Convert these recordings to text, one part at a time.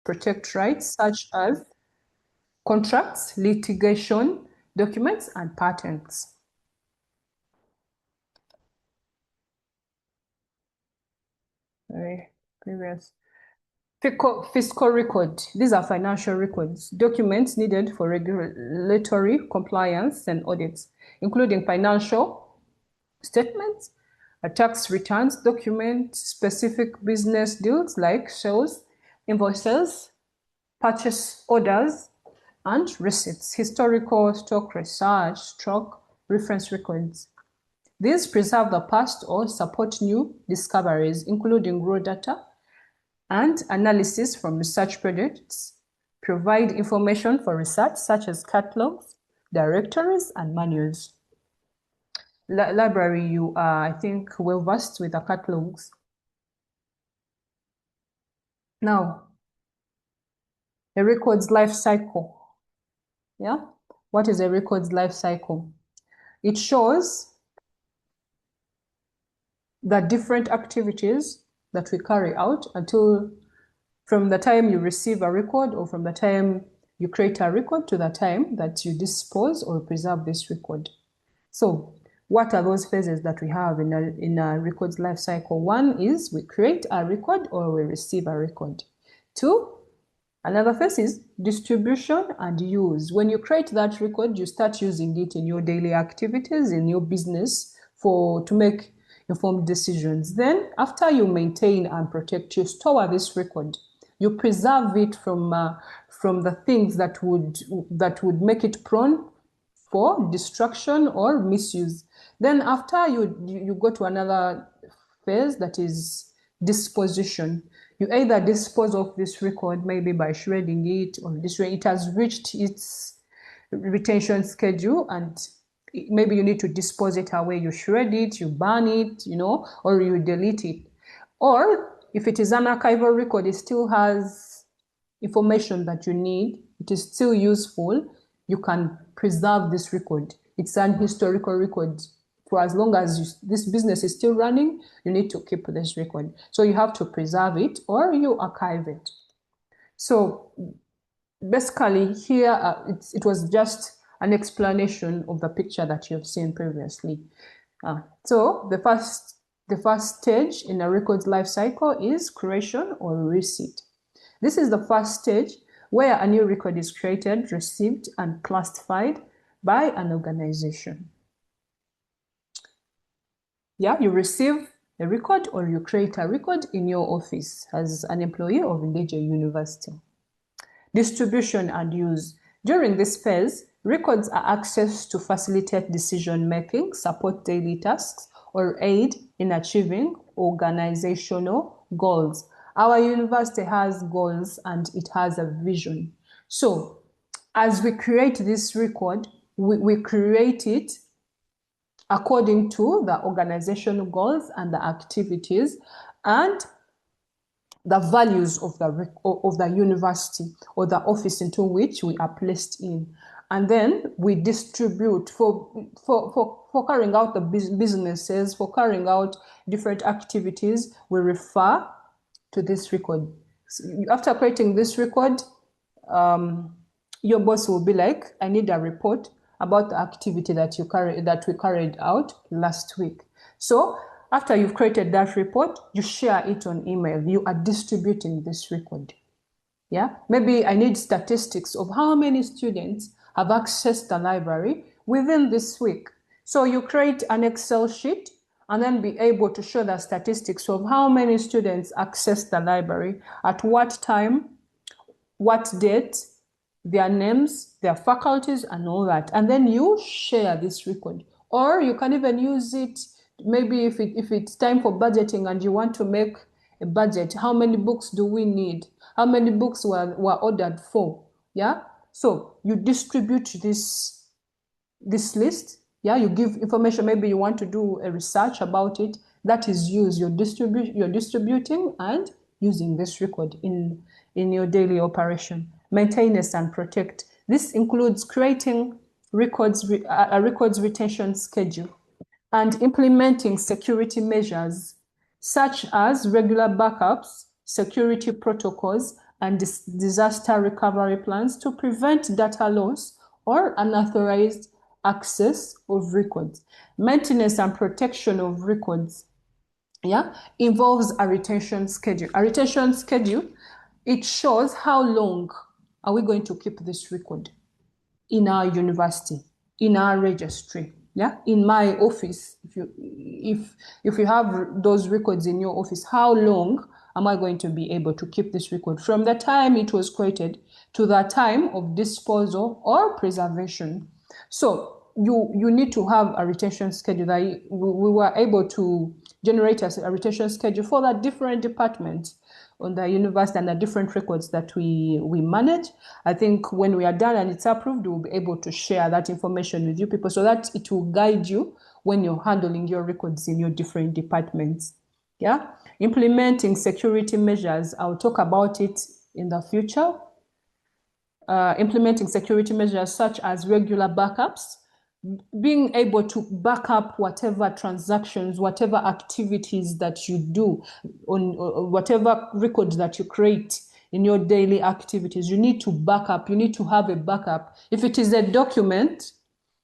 protect rights such as contracts, litigation, documents, and patents. Previous. Fiscal record. These are financial records, documents needed for regulatory compliance and audits, including financial statements, tax returns, documents, specific business deals like sales, invoices, purchase orders, and receipts, historical stock research, stock reference records. These preserve the past or support new discoveries, including raw data and analysis from research projects, provide information for research such as catalogs, directories, and manuals. Library, you are, I think, well versed with the catalogs. Now, a record's life cycle. Yeah, what is a record's life cycle? It shows the different activities that we carry out until from the time you receive a record or from the time you create a record to the time that you dispose or preserve this record. So what are those phases that we have in a record's life cycle? One is we create a record or we receive a record. Two, another phase is distribution and use. When you create that record, you start using it in your daily activities, in your business to make informed decisions. Then after you maintain and protect, you store this record. You preserve it from the things that would make it prone for destruction or misuse. Then after you go to another phase, that is disposition. You either dispose of this record maybe by shredding it, or it has reached its retention schedule and maybe you need to dispose it away. You shred it, you burn it, or you delete it. Or if it is an archival record, it still has information that you need, it is still useful, you can preserve this record. It's an historical record. For as long as this business is still running, you need to keep this record. So you have to preserve it or you archive it. So basically here, it was just an explanation of the picture that you've seen previously. So the first stage in a record's life cycle is creation or receipt. This is the first stage where a new record is created, received, and classified by an organization. Yeah, you receive a record or you create a record in your office as an employee of NDU University. Distribution and use. During this phase, records are accessed to facilitate decision-making, support daily tasks, or aid in achieving organizational goals. Our university has goals and it has a vision. So as we create this record, we create it according to the organizational goals and the activities and the values of the university or the office into which we are placed in. And then we distribute for carrying out the businesses, for carrying out different activities, we refer to this record. So after creating this record, your boss will be like, I need a report about the activity that we carried out last week. So after you've created that report, you share it on email. You are distributing this record. Yeah, maybe I need statistics of how many students have accessed the library within this week. So you create an Excel sheet and then be able to show the statistics of how many students accessed the library, at what time, what date, their names, their faculties, and all that. And then you share this record. Or you can even use it, maybe if it's time for budgeting and you want to make a budget, how many books do we need? How many books were ordered for? Yeah. So you distribute this list. Yeah. You give information. Maybe you want to do a research about it. That is used. You're distributing and using this record in your daily operation. Maintenance and protect. This includes creating a records retention schedule and implementing security measures such as regular backups, security protocols, and disaster recovery plans to prevent data loss or unauthorized access of records. Maintenance and protection of records, yeah, involves a retention schedule. A retention schedule, it shows how long are we going to keep this record in our university, in our registry, yeah, in my office. If you have those records in your office, how long am I going to be able to keep this record from the time it was created to the time of disposal or preservation? So you need to have a retention schedule. That we were able to generate a retention schedule for the different departments on the university and the different records that we manage. I think when we are done and it's approved, we'll be able to share that information with you people so that it will guide you when you're handling your records in your different departments. Yeah, implementing security measures. I'll talk about it in the future. Implementing security measures such as regular backups, being able to back up whatever transactions, whatever activities that you do on whatever records that you create in your daily activities. You need to back up. You need to have a backup. If it is a document,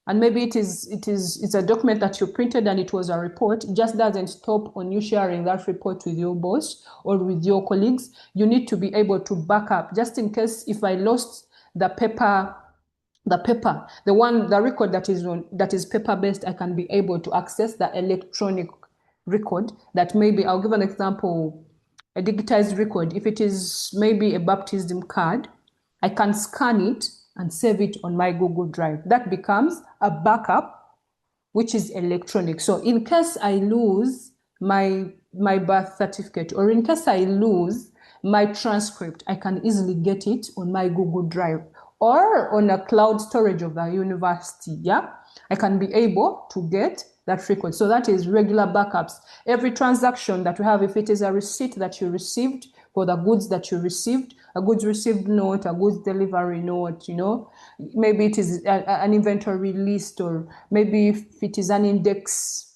and maybe it's a document that you printed and it was a report, it just doesn't stop on you sharing that report with your boss or with your colleagues. You need to be able to back up just in case if I lost the record that is paper-based, I can be able to access the electronic record that maybe, I'll give an example, a digitized record. If it is maybe a baptism card, I can scan it and save it on my Google Drive. That becomes a backup, which is electronic. So in case I lose my birth certificate, or in case I lose my transcript, I can easily get it on my Google Drive or on a cloud storage of the university. Yeah, I can be able to get that record. So that is regular backups. Every transaction that we have, if it is a receipt that you received for the goods that you received, a goods received note, a goods delivery note, maybe it is an inventory list, or maybe if it is an index,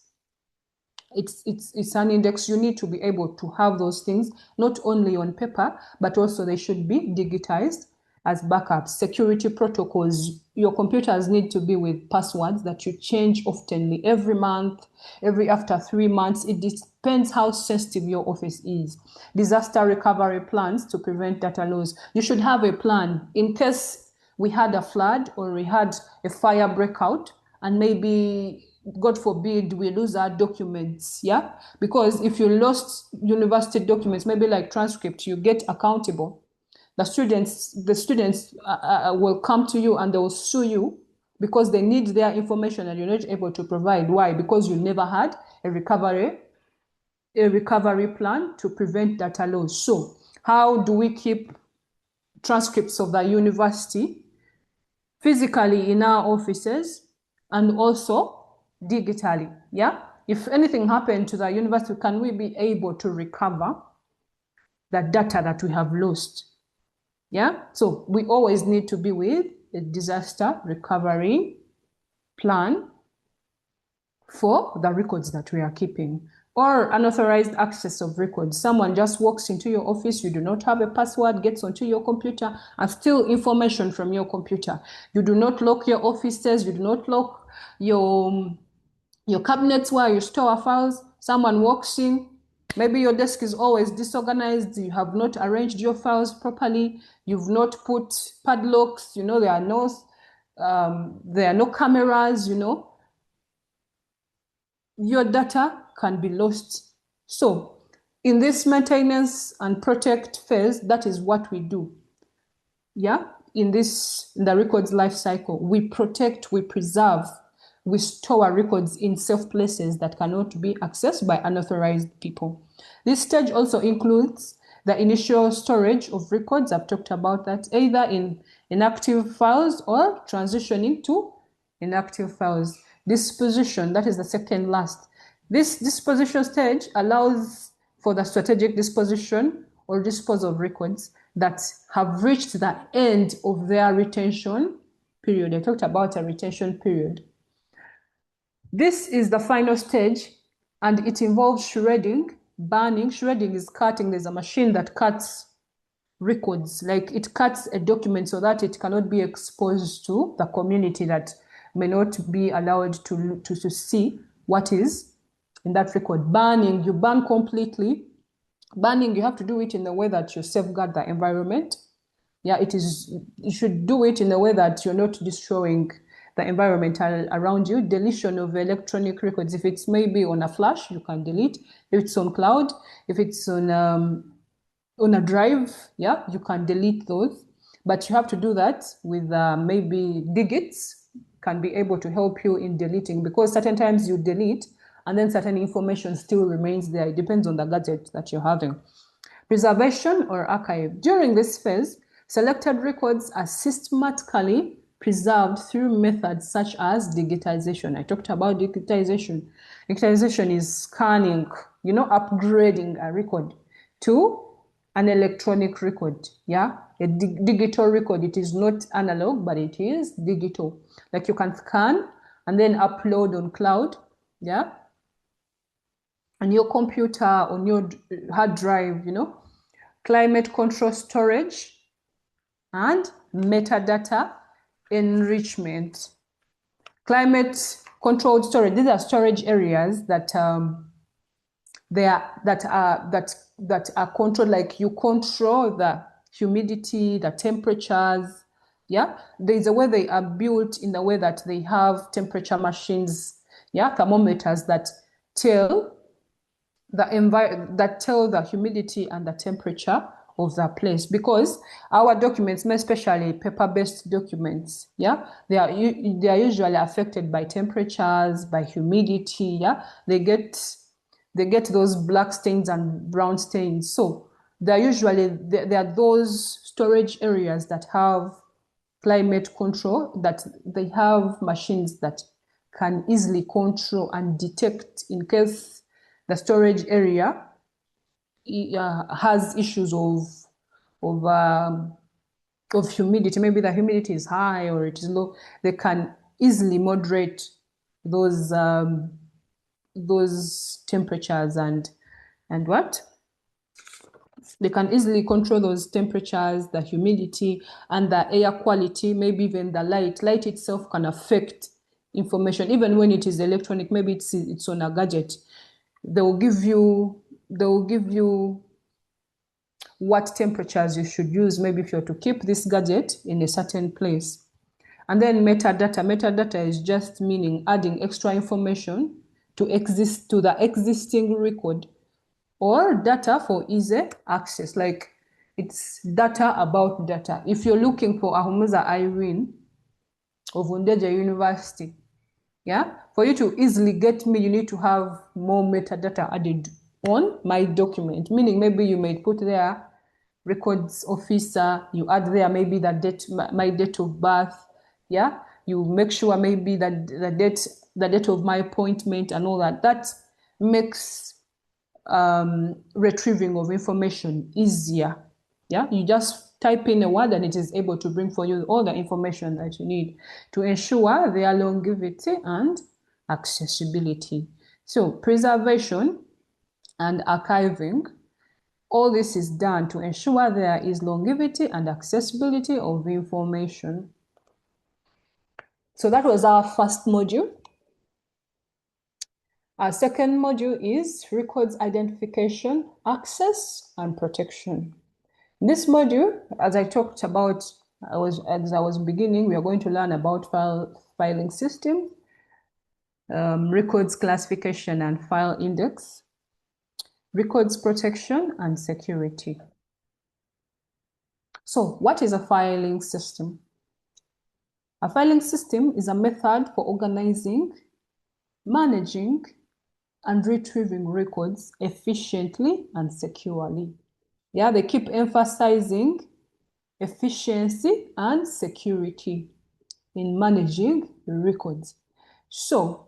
it's an index. You need to be able to have those things not only on paper, but also they should be digitized as backups. Security protocols. Your computers need to be with passwords that you change often, every month, after 3 months. It depends how sensitive your office is. Disaster recovery plans to prevent data loss. You should have a plan in case we had a flood or we had a fire breakout, and maybe, God forbid, we lose our documents. Yeah, because if you lost university documents, maybe like transcript, you get accountable. The students will come to you and they will sue you because they need their information and you're not able to provide. Why? Because you never had a recovery plan to prevent data loss. So how do we keep transcripts of the university physically in our offices and also digitally? Yeah, if anything happened to the university, can we be able to recover the data that we have lost? Yeah, so we always need to be with a disaster recovery plan for the records that we are keeping. Or unauthorized access of records. Someone just walks into your office, you do not have a password, gets onto your computer and steal information from your computer. You do not lock your offices, you do not lock your cabinets where you store files. Someone walks in, maybe your desk is always disorganized, you have not arranged your files properly, you've not put padlocks, there are no cameras, your data can be lost. So in this maintenance and protect phase, that is what we do. Yeah, in the records life cycle, we protect, we preserve, we store records in safe places that cannot be accessed by unauthorized people. This stage also includes the initial storage of records. I've talked about that, either in inactive files or transitioning to inactive files. Disposition, that is the second last. This disposition stage allows for the strategic disposition or disposal of records that have reached the end of their retention period. I talked about a retention period. This is the final stage, and it involves shredding, burning. Shredding is cutting. There's a machine that cuts records, like it cuts a document so that it cannot be exposed to the community that may not be allowed to see what is in that record. Banning, you ban completely. Banning, you have to do it in a way that you safeguard the environment. Yeah, you should do it in a way that you're not destroying the environment around you. Deletion of electronic records. If it's maybe on a flash, you can delete. If it's on cloud, if it's on a drive, yeah, you can delete those. But you have to do that with maybe digits can be able to help you in deleting, because certain times you delete and then certain information still remains there. It depends on the gadget that you're having. Preservation or archive. During this phase, selected records are systematically preserved through methods such as digitization. I talked about digitization. Digitization is scanning, upgrading a record to an electronic record, yeah? A digital record, it is not analog, but it is digital. Like you can scan and then upload on cloud, yeah? On your computer, on your hard drive, climate control storage and metadata enrichment. Climate controlled storage, these are storage areas that that are controlled, like you control the humidity, the temperatures. Yeah, there's a way they are built in the way that they have temperature machines, yeah, thermometers that tell the humidity and the temperature of the place, because our documents, especially paper-based documents, yeah, they are usually affected by temperatures, by humidity, yeah, they get those black stains and brown stains. So there are those storage areas that have climate control, that they have machines that can easily control and detect in case the storage area has issues of humidity. Maybe the humidity is high or it is low. They can easily moderate those temperatures and what? They can easily control those temperatures, the humidity, and the air quality, maybe even the light. Light itself can affect information, even when it is electronic. Maybe it's on a gadget. They will give you what temperatures you should use, maybe if you're to keep this gadget in a certain place. And then metadata. Metadata is just meaning adding extra information to the existing record, or data for easy access. Like it's data about data. If you're looking for Ahumuza Irene of Undeja University, yeah, for you to easily get me, you need to have more metadata added on my document, meaning maybe you may put there records officer, you add there maybe the date, my date of birth, yeah, you make sure maybe that the date of my appointment and all that. That makes retrieving of information easier. Yeah, you just type in a word and it is able to bring for you all the information that you need to ensure their longevity and accessibility. So preservation and archiving, all this is done to ensure there is longevity and accessibility of information. So that was our first module. Our second module is records identification, access, and protection. In this module, as I talked about, as I was beginning, we are going to learn about filing system, records classification and file index, records protection, and security. So what is a filing system? A filing system is a method for organizing, managing, and retrieving records efficiently and securely. Yeah, they keep emphasizing efficiency and security in managing records. So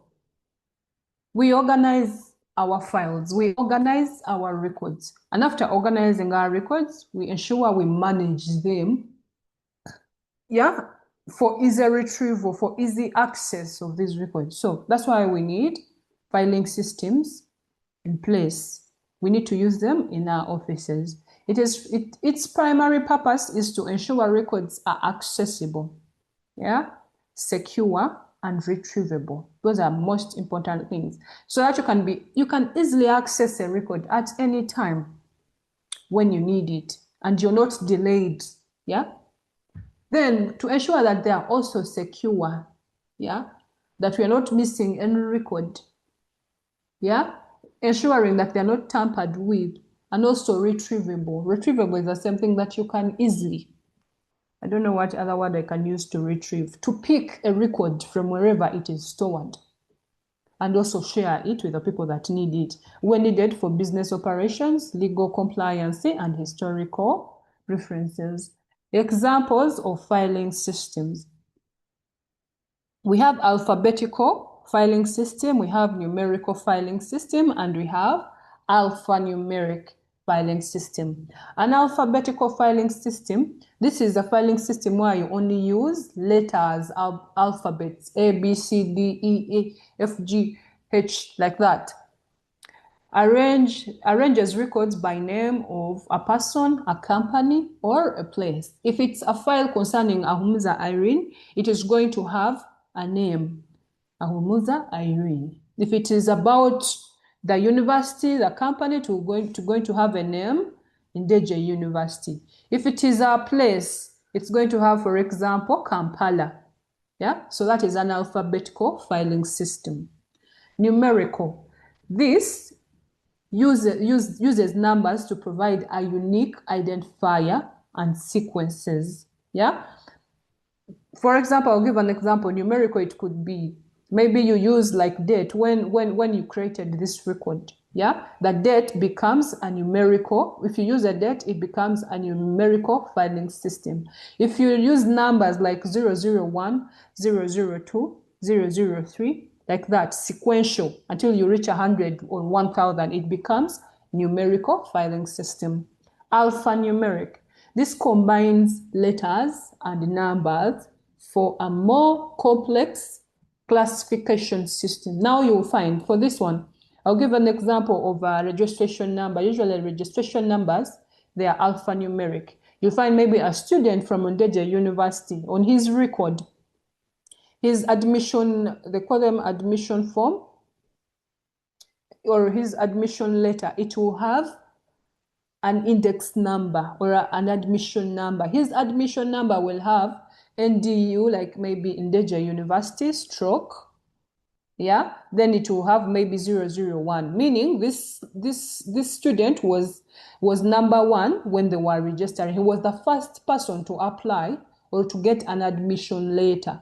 we organize our files, we organize our records, and after organizing our records, we ensure we manage them, yeah, for easy retrieval, for easy access of these records. So that's why we need filing systems in place. We need to use them in our offices. Its primary purpose is to ensure records are accessible, yeah, secure, and retrievable. Those are most important things. So that you can easily access a record at any time when you need it, and you're not delayed, yeah. Then to ensure that they are also secure, yeah, that we are not missing any record, yeah, ensuring that they're not tampered with, and also retrievable. Retrievable is the same thing that you can easily, I don't know what other word I can use to retrieve, to pick a record from wherever it is stored and also share it with the people that need it when needed for business operations, legal compliance, and historical references. Examples of filing systems. We have alphabetical filing system, we have numerical filing system, and we have alphanumeric filing system. An alphabetical filing system, this is a filing system where you only use letters, alphabets, A, B, C, D, E, F, G, H, like that. Arranges records by name of a person, a company, or a place. If it's a file concerning Ahumuza Irene, it is going to have a name, Ahumuza Irene. If it is about the university, the company, going to have a name, Ndeje University. If it is a place, it's going to have, for example, Kampala. Yeah, so that is an alphabetical filing system. Numerical. This uses numbers to provide a unique identifier and sequences. Yeah. For example, I'll give an example. Numerical, it could be maybe you use like date when you created this record. Yeah, the date becomes a numerical. If you use a date, it becomes a numerical filing system. If you use numbers like 001, 002, 003, like that, sequential until you reach 100 or 1000, it becomes numerical filing system. Alphanumeric. This combines letters and numbers for a more complex classification system. Now you will find for this one, I'll give an example of a registration number. Usually registration numbers, they are alphanumeric. You'll find maybe a student from Ndeje University on his record, his admission, they call them admission form, or his admission letter, it will have an index number or an admission number. His admission number will have NDU, like maybe Ndeje University stroke, yeah, then it will have maybe 001, meaning this student was number one when they were registering. He was the first person to apply or to get an admission letter.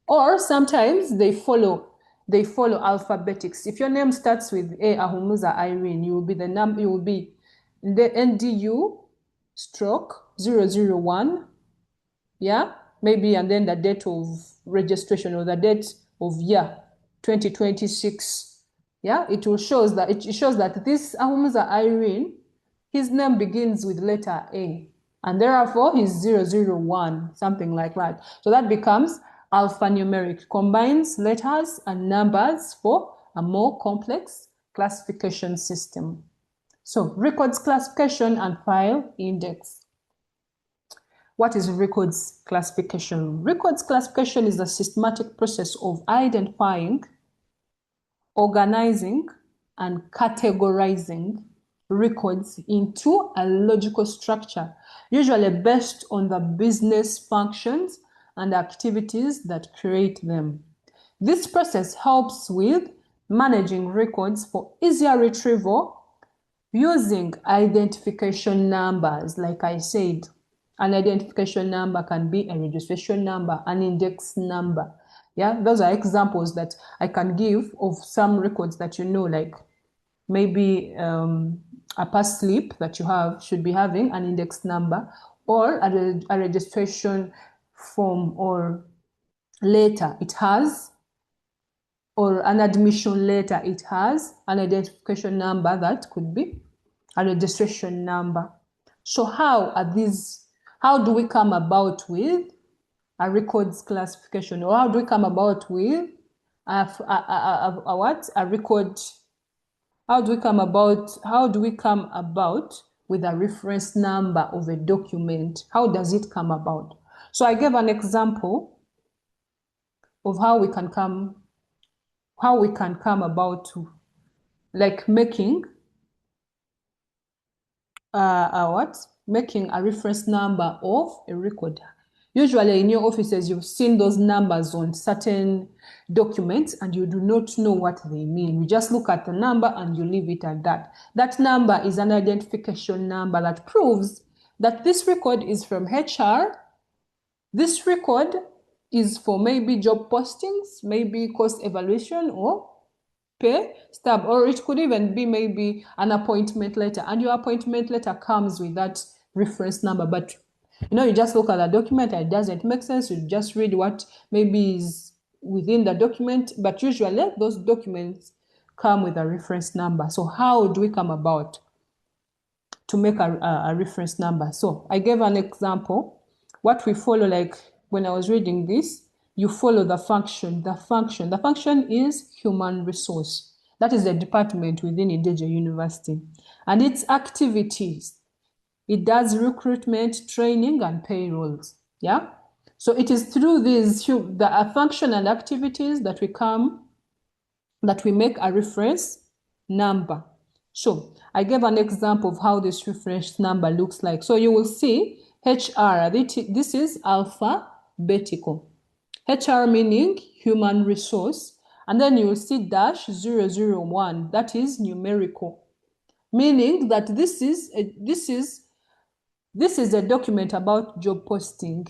Or sometimes they follow alphabetics. If your name starts with A, Ahumuza Irene, you will be the NDU stroke 001, yeah, maybe, and then the date of registration or the date of year 2026. Yeah, it shows that this Ahumuza Irene, his name begins with letter A, and therefore he's 001, something like that. So that becomes alphanumeric, combines letters and numbers for a more complex classification system. So records classification and file index. What is records classification? Records classification is a systematic process of identifying, organizing, and categorizing records into a logical structure, usually based on the business functions and activities that create them. This process helps with managing records for easier retrieval using identification numbers. Like I said, an identification number can be a registration number, an index number. Yeah, those are examples that I can give of some records that you know, like maybe a pass slip that you should be having an index number, or a registration form or letter, it has, or an admission letter, it has an identification number that could be a registration number. So how do we come about with a records classification, or how do we come about with a record? How do we come about with a reference number of a document. How does it come about? So I gave an example of how we can come about to, like, making making a reference number of a record. Usually in your offices, you've seen those numbers on certain documents and you do not know what they mean. You just look at the number and you leave it at that. That number is an identification number that proves that this record is from HR. This record is for maybe job postings, maybe cost evaluation or pay stub, or it could even be maybe an appointment letter, and your appointment letter comes with that reference number. But you just look at the document and it doesn't make sense. You just read what maybe is within the document, but usually those documents come with a reference number. So how do we come about to make a reference number? So I gave an example. What we follow, like when I was reading this, you follow the function. The function is human resource. That is the department within NDU University. And its activities, it does recruitment, training, and payrolls. Yeah. So it is through these the function and activities that we make a reference number. So I gave an example of how this reference number looks like. So you will see HR, this is alphabetical. HR meaning human resource. And then you will see dash 001, that is numerical, meaning that this is a document about job posting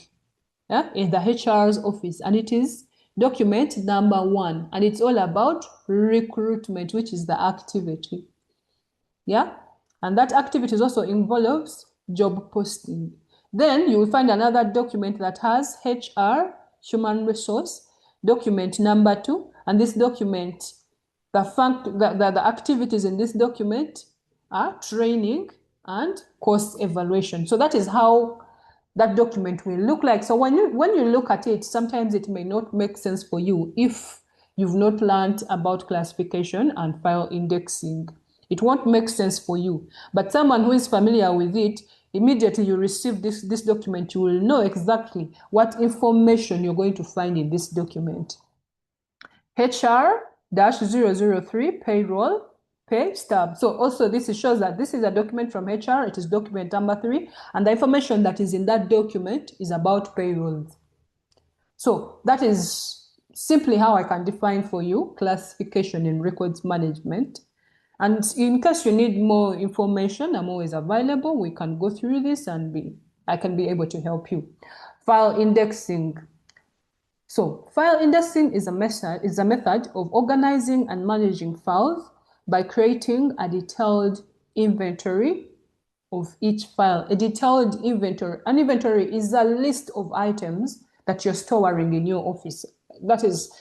in the HR's office, and it is document number 1, and it's all about recruitment, which is the activity. Yeah, and that activity also involves job posting. Then you will find another document that has HR, human resource, document number 2, and this document, the activities in this document are training and cost evaluation. So that is how that document will look like. So when you look at it, sometimes it may not make sense for you if you've not learned about classification and file indexing. It won't make sense for you. But someone who is familiar with it, immediately you receive this document, you will know exactly what information you're going to find in this document. HR-003 payroll pay stub. So also this shows that this is a document from HR. It is document number 3, and the information that is in that document is about payrolls. So that is simply how I can define for you classification in records management. And in case you need more information, I'm always available. We can go through this and I can be able to help you. File indexing. So file indexing is a method of organizing and managing files by creating a detailed inventory of each file. A detailed inventory. An inventory is a list of items that you're storing in your office. That is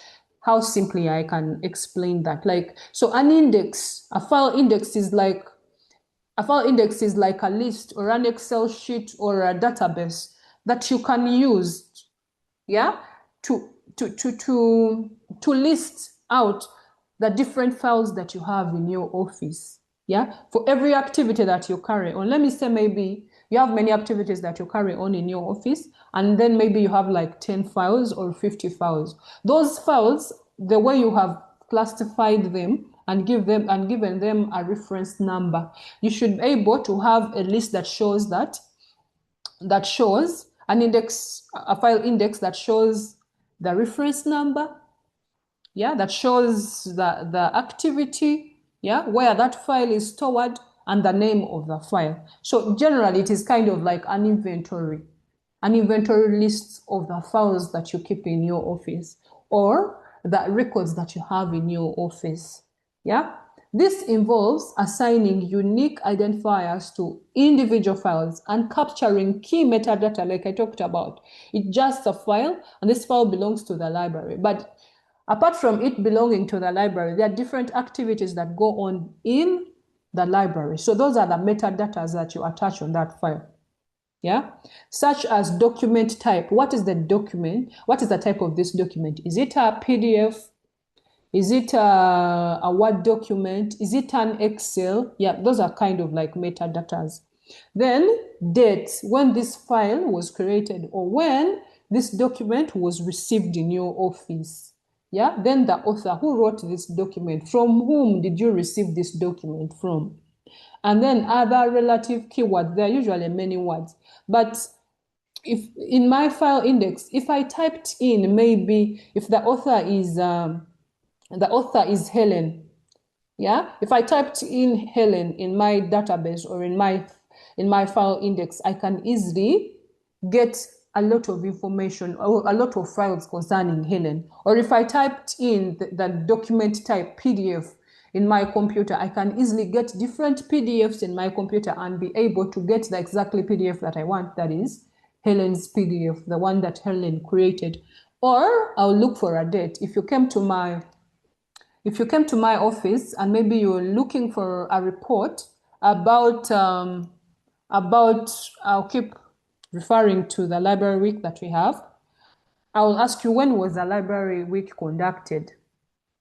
how simply I can explain that. Like, so an index, a file index is like a list or an Excel sheet or a database that you can use, yeah, to list out the different files that you have in your office, yeah, for every activity that you carry on. Let me say maybe you have many activities that you carry on in your office, and then maybe you have like 10 files or 50 files. Those files, the way you have classified them and given them a reference number, you should be able to have a list that shows an index, a file index that shows the reference number, yeah, that shows the activity, yeah, where that file is stored, and the name of the file. So generally it is kind of like an inventory list of the files that you keep in your office or the records that you have in your office. Yeah, this involves assigning unique identifiers to individual files and capturing key metadata like I talked about. It's just a file, and this file belongs to the library. But apart from it belonging to the library, there are different activities that go on in the library. So those are the metadata that you attach on that file. Yeah, such as document type. What is the document? What is the type of this document? Is it a PDF? Is it a Word document? Is it an Excel? Yeah, those are kind of like metadatas. Then date, when this file was created or when this document was received in your office. Yeah, then the author who wrote this document, from whom did you receive this document from? And then other relative keywords, there are usually many words. But if in my file index, if I typed in maybe if the author is Helen, yeah, if I typed in Helen in my database or in my file index, I can easily get a lot of information or a lot of files concerning Helen. Or if I typed in the document type PDF in my computer, I can easily get different PDFs in my computer and be able to get the exactly PDF that I want, that is Helen's PDF, the one that Helen created. Or I'll look for a date. If you came to my office and maybe you're looking for a report about I'll keep referring to the library week that we have. I will ask you, when was the library week conducted?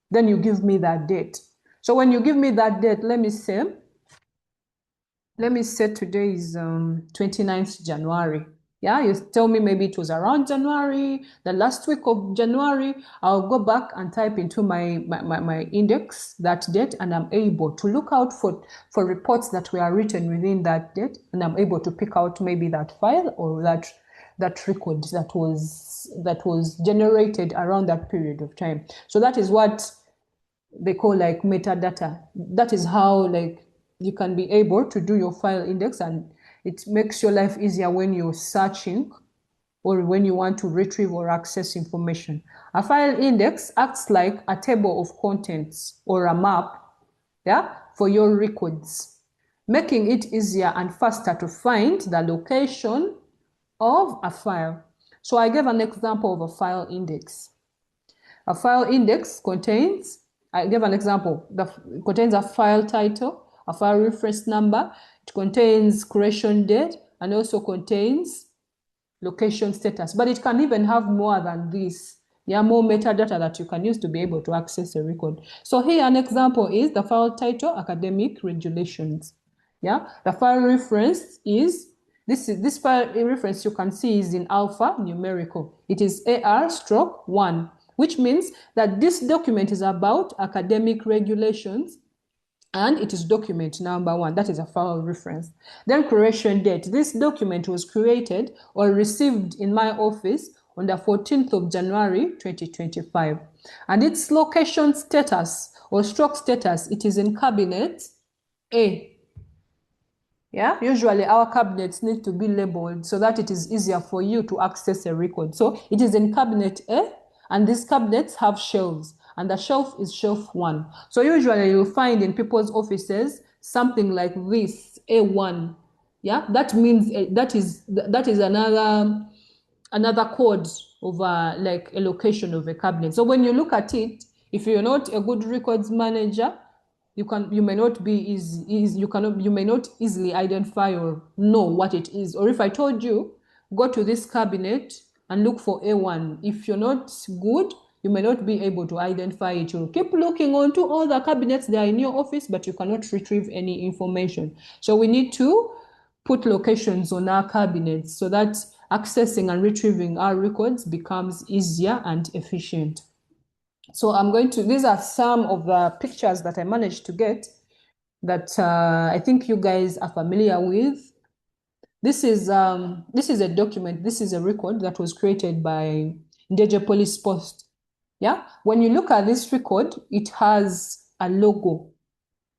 Then you give me that date. So when you give me that date, let me say today is 29th January. Yeah, you tell me maybe it was around January, the last week of January. I'll go back and type into my index that date, and I'm able to look out for reports that were written within that date, and I'm able to pick out maybe that file or that record that was generated around that period of time. So that is what they call like metadata. That is how like you can be able to do your file index, and it makes your life easier when you're searching or when you want to retrieve or access information. A file index acts like a table of contents or a map, yeah, for your records, making it easier and faster to find the location of a file. So I gave an example of a file index. A file index contains, I gave an example, it contains a file title, a file reference number, it contains creation date, and also contains location status. But it can even have more than this. Yeah, more metadata that you can use to be able to access a record. So here an example is the file title, academic regulations. Yeah, the file reference is, this file reference you can see is in alpha numerical. It is AR/1, which means that this document is about academic regulations and it is document number 1. That is a file reference. Then creation date. This document was created or received in my office on the 14th of January 2025. And its location status or stroke status, it is in cabinet A. Yeah, usually our cabinets need to be labeled so that it is easier for you to access a record. So it is in cabinet A, and these cabinets have shelves, and the shelf is shelf 1. So usually you'll find in people's offices something like this, A1. Yeah, that means that is another code of like a location of a cabinet. So when you look at it, if you're not a good records manager, you may not easily identify or know what it is. Or if I told you, go to this cabinet and look for A1, if you're not good, you may not be able to identify it. You'll keep looking onto all the cabinets that are in your office, but you cannot retrieve any information. So we need to put locations on our cabinets so that accessing and retrieving our records becomes easier and efficient. So these are some of the pictures that I managed to get that I think you guys are familiar with. This is a document, this is a record that was created by Ndege Police Post. Yeah, when you look at this record, it has a logo,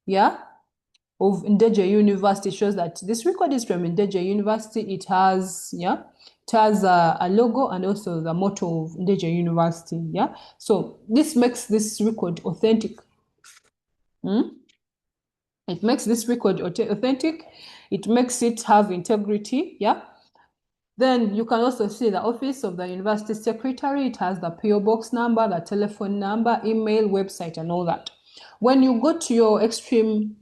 yeah, of Ndege University. It shows that this record is from Ndege University. It has, yeah, it has a logo and also the motto of Ndege University. Yeah, so this makes this record authentic. It makes this record authentic. It makes it have integrity. Yeah. Then you can also see the office of the university secretary. It has the PO box number, the telephone number, email, website, and all that. When you go to your extreme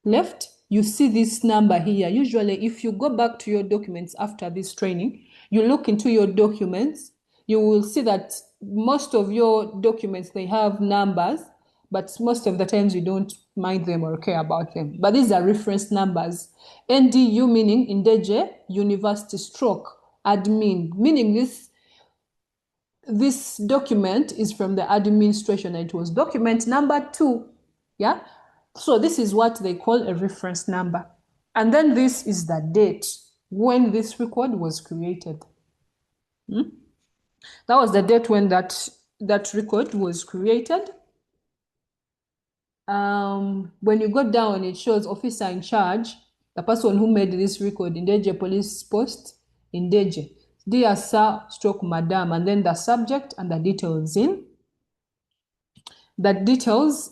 left, you see this number here. Usually, if you go back to your documents after this training, you look into your documents, you will see that most of your documents, they have numbers, but most of the times we don't mind them or care about them. But these are reference numbers. NDU meaning Ndeje University stroke admin, meaning this document is from the administration. It was document number 2. Yeah. So this is what they call a reference number. And then this is the date when this record was created. That was the date when that record was created. When you go down, it shows officer in charge, the person who made this record, Ndeje Police Post, Ndeje. Dear Sir, stroke Madam, and then the subject and the details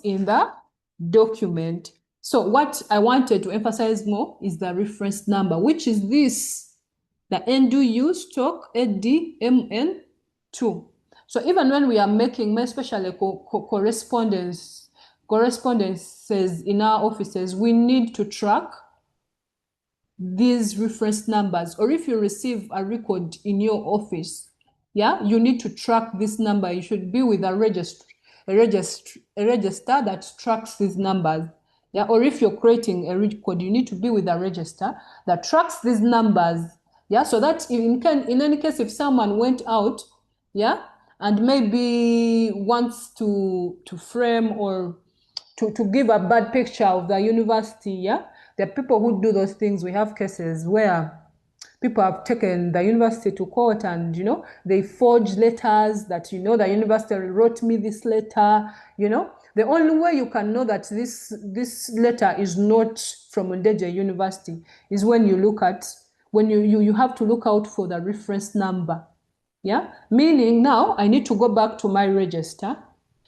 in the document. So what I wanted to emphasize more is the reference number, which is this, the NDU stroke ADMN2. So even when we are making, especially correspondences in our offices, we need to track these reference numbers. Or if you receive a record in your office, yeah, you need to track this number. You should be with a register that tracks these numbers. Yeah, or if you're creating a record, you need to be with a register that tracks these numbers. Yeah, so that in any case, if someone went out, yeah, and maybe wants to frame or to give a bad picture of the university, yeah, there are people who do those things. We have cases where people have taken the university to court and, they forge letters that, the university wrote me this letter, The only way you can know that this letter is not from Ndeje University is when you have to look out for the reference number, yeah? Meaning now I need to go back to my register.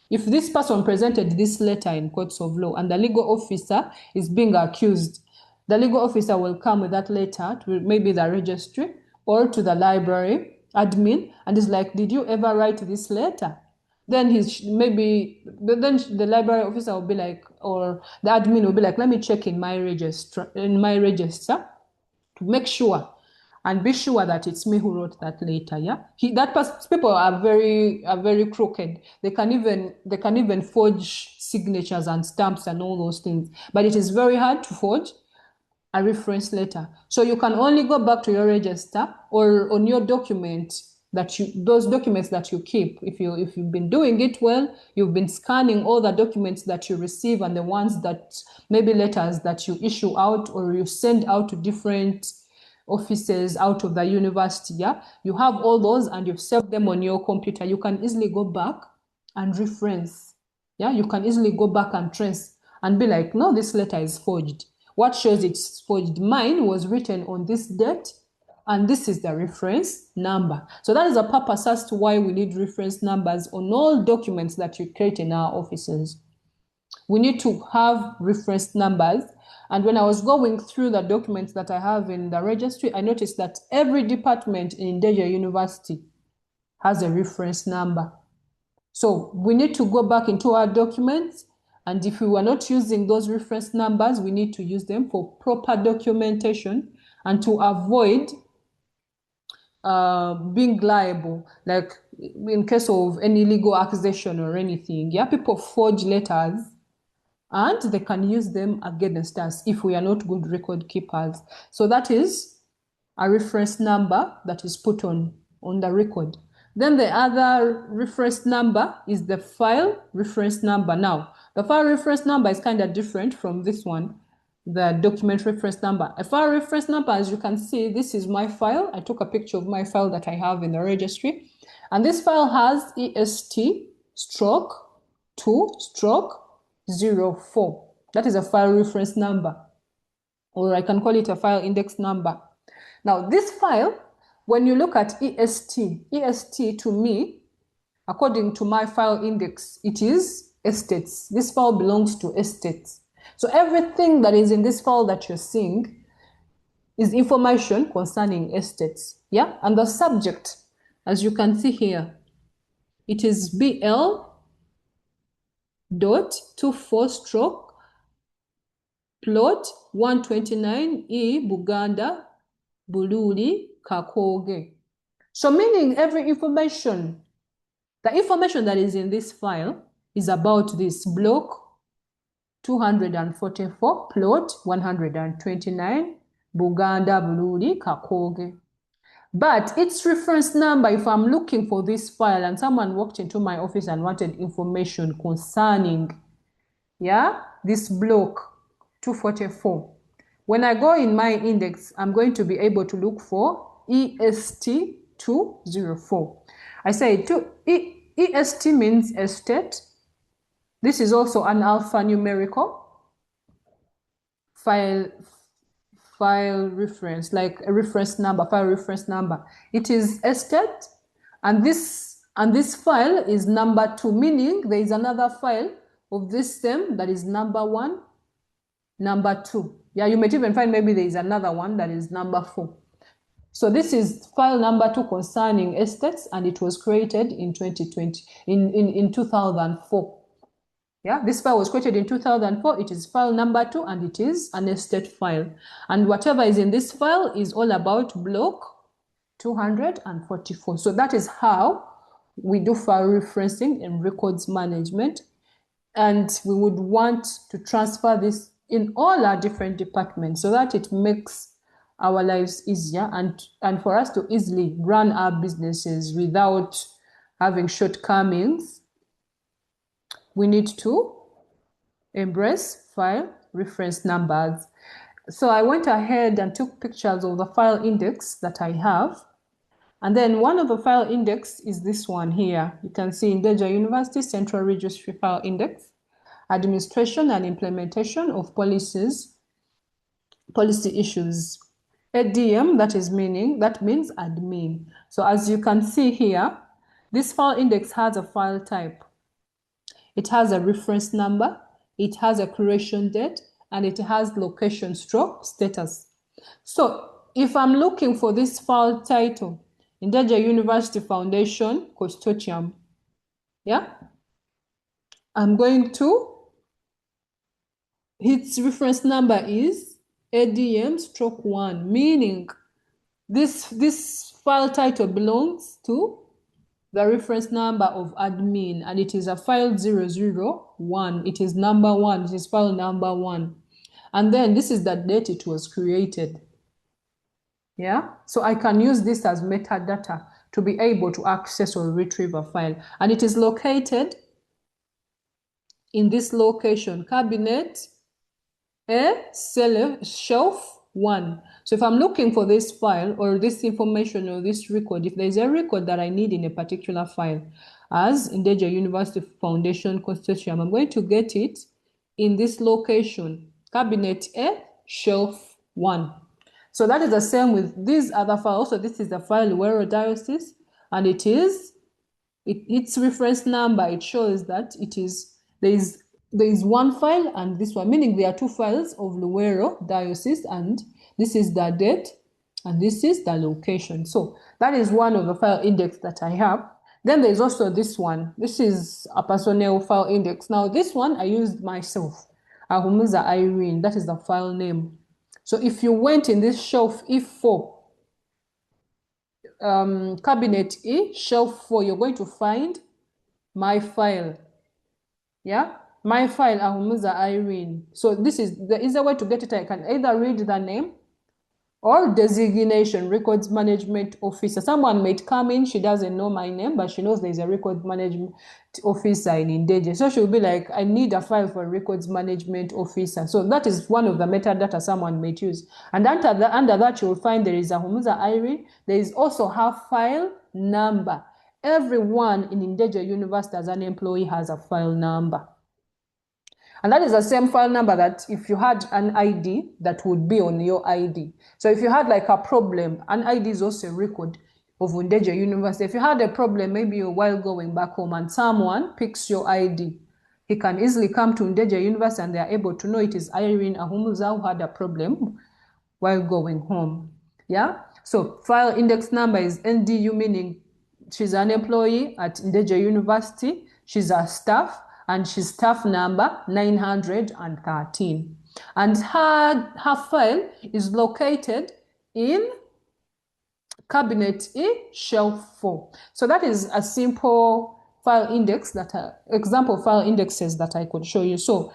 If this person presented this letter in courts of law and the legal officer is being accused, the legal officer will come with that letter to maybe the registry or to the library admin and is like, did you ever write this letter? Then then the library officer will be like, or the admin will be like, let me check in my register to make sure and be sure that it's me who wrote that letter. Yeah, people are very crooked. They can even forge signatures and stamps and all those things. But it is very hard to forge a reference letter. So you can only go back to your register or on your document those documents that you keep. If you've been doing it well, you've been scanning all the documents that you receive and the ones that maybe letters that you issue out or you send out to different offices out of the university, yeah, you have all those and you've saved them on your computer. You can easily go back and reference. Yeah, you can easily go back and trace and be like, no, this letter is forged. What shows it's forged? Mine was written on this date, and this is the reference number. So that is the purpose as to why we need reference numbers on all documents that you create in our offices. We need to have reference numbers. And when I was going through the documents that I have in the registry, I noticed that every department in Ndeje University has a reference number. So we need to go back into our documents, and if we were not using those reference numbers, we need to use them for proper documentation and to avoid being liable, like in case of any legal accusation or anything. Yeah, people forge letters and they can use them against us if we are not good record keepers. So that is a reference number that is put on the record. Then the other reference number is the file reference number. Now, the file reference number is kind of different from this one, the document reference number. A file reference number, as you can see, this is my file. I took a picture of my file that I have in the registry. And this file has EST/2/04. That is a file reference number, or I can call it a file index number. Now, this file, when you look at EST to me, according to my file index, it is estates. This file belongs to estates. So everything that is in this file that you're seeing is information concerning estates. Yeah, and the subject, as you can see here, it is BL.24 plot 129E Buganda Bululi Kakoge. So meaning every information, the information that is in this file is about this block 244, plot 129, Buganda, Bululi, Kakoge. But its reference number, if I'm looking for this file and someone walked into my office and wanted information concerning, this block 244, when I go in my index, I'm going to be able to look for EST 204. I say EST means estate. This is also an alphanumerical file reference, like a reference number, file reference number. It is estate, and this file is number 2, meaning there is another file of this same that is number 1, number 2. Yeah, you might even find maybe there is another one that is number 4. So this is file number 2 concerning estates, and it was created in 2020, in 2004. Yeah, this file was created in 2004. It is file number 2, and it is an estate file. And whatever is in this file is all about block 244. So that is how we do file referencing in records management. And we would want to transfer this in all our different departments so that it makes our lives easier and for us to easily run our businesses without having shortcomings. We need to embrace file reference numbers. So I went ahead and took pictures of the file index that I have. And then one of the file index is this one here. You can see NDU University Central Registry File Index, Administration and Implementation of Policy Issues. ADM, that means admin. So as you can see here, this file index has a file type. It has a reference number, it has a creation date, and it has location stroke status. So if I'm looking for this file title, NDU University Foundation Consortium, I'm going to, its reference number is ADM/1, meaning this file title belongs to the reference number of admin, and it is a file 001. It is number 1. It is file number 1. And then this is the date it was created. Yeah, so I can use this as metadata to be able to access or retrieve a file. And it is located in this location, cabinet A, shelf 1. So if I'm looking for this file or this information or this record, if there's a record that I need in a particular file, as NDU University Foundation Consortium, I'm going to get it in this location, cabinet A, shelf 1. So that is the same with these other files. So this is the file Luweero Diocese, and its reference number, it shows that there is one file and this one, meaning there are 2 files of Luweero Diocese, and this is the date and this is the location. So that is one of the file index that I have. Then there's also this one. This is a personnel file index. Now this one I used myself, Ahumuza Irene, that is the file name. So if you went in this shelf E4, cabinet E, shelf 4, you're going to find my file. Yeah, my file, Ahumuza Irene. So this is the easier way to get it. I can either read the name or designation, records management officer. Someone might come in, she doesn't know my name, but she knows there's a record management officer in NDU. So she'll be like, I need a file for records management officer. So that is one of the metadata someone might use. And under that, you'll find there is a Ahumuza Irene. There is also her file number. Everyone in NDU University as an employee has a file number. And that is the same file number that if you had an ID, that would be on your ID. So if you had like a problem, an ID is also a record of NDU University. If you had a problem, maybe while going back home and someone picks your ID, he can easily come to NDU University and they are able to know it is Irene Ahumuza who had a problem while going home. Yeah. So file index number is NDU, meaning she's an employee at NDU University. She's a staff. And she's staff number 913. And her file is located in cabinet E, shelf 4. So that is a simple file index that example file indexes that I could show you. So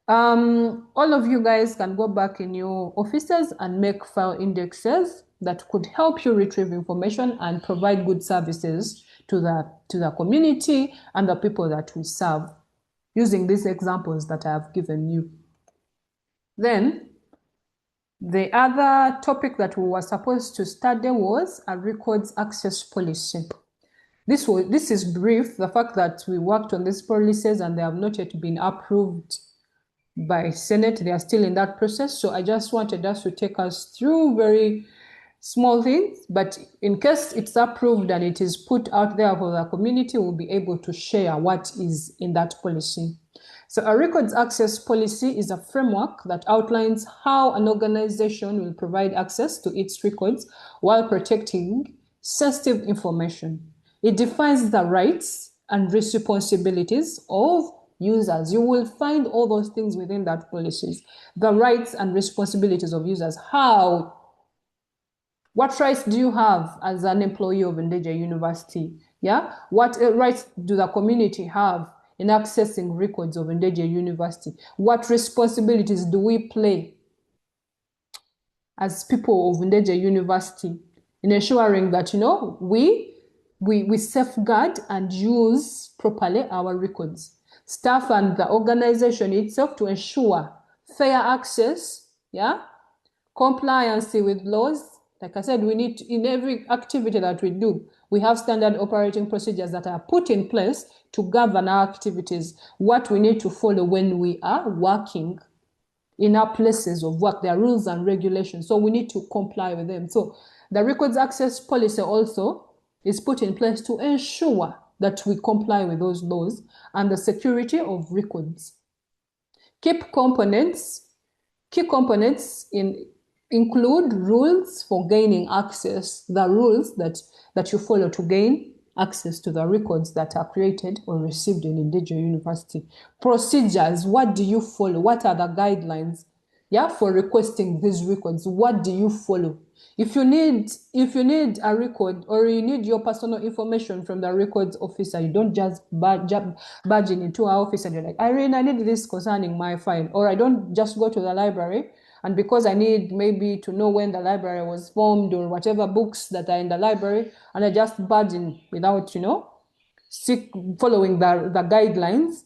all of you guys can go back in your offices and make file indexes that could help you retrieve information and provide good services to the community and the people that we serve, using these examples that I have given you. Then the other topic that we were supposed to study was a records access policy. This is brief, the fact that we worked on these policies and they have not yet been approved by Senate. They are still in that process. So I just wanted us to take us through very small things, but in case it's approved and it is put out there for the community, we'll be able to share what is in that policy. So a records access policy is a framework that outlines how an organization will provide access to its records while protecting sensitive information. It defines the rights and responsibilities of users. You will find all those things within that policies. The rights and responsibilities of users. What rights do you have as an employee of NDU University? Yeah? What rights do the community have in accessing records of NDU University? What responsibilities do we play as people of NDU University in ensuring that, we safeguard and use properly our records? Staff and the organization itself to ensure fair access, compliance with laws. Like I said, we need in every activity that we do, we have standard operating procedures that are put in place to govern our activities, what we need to follow when we are working in our places of work. There are rules and regulations, so we need to comply with them. So the records access policy also is put in place to ensure that we comply with those laws and the security of records. Key components include rules for gaining access, the rules that you follow to gain access to the records that are created or received in NDU University. Procedures, what do you follow? What are the guidelines, for requesting these records? What do you follow? If you need a record or you need your personal information from the records officer, you don't just barge in into our office and you're like, Irene, I need this concerning my file. Or I don't just go to the library and because I need maybe to know when the library was formed or whatever books that are in the library, and I just barge in without, following the guidelines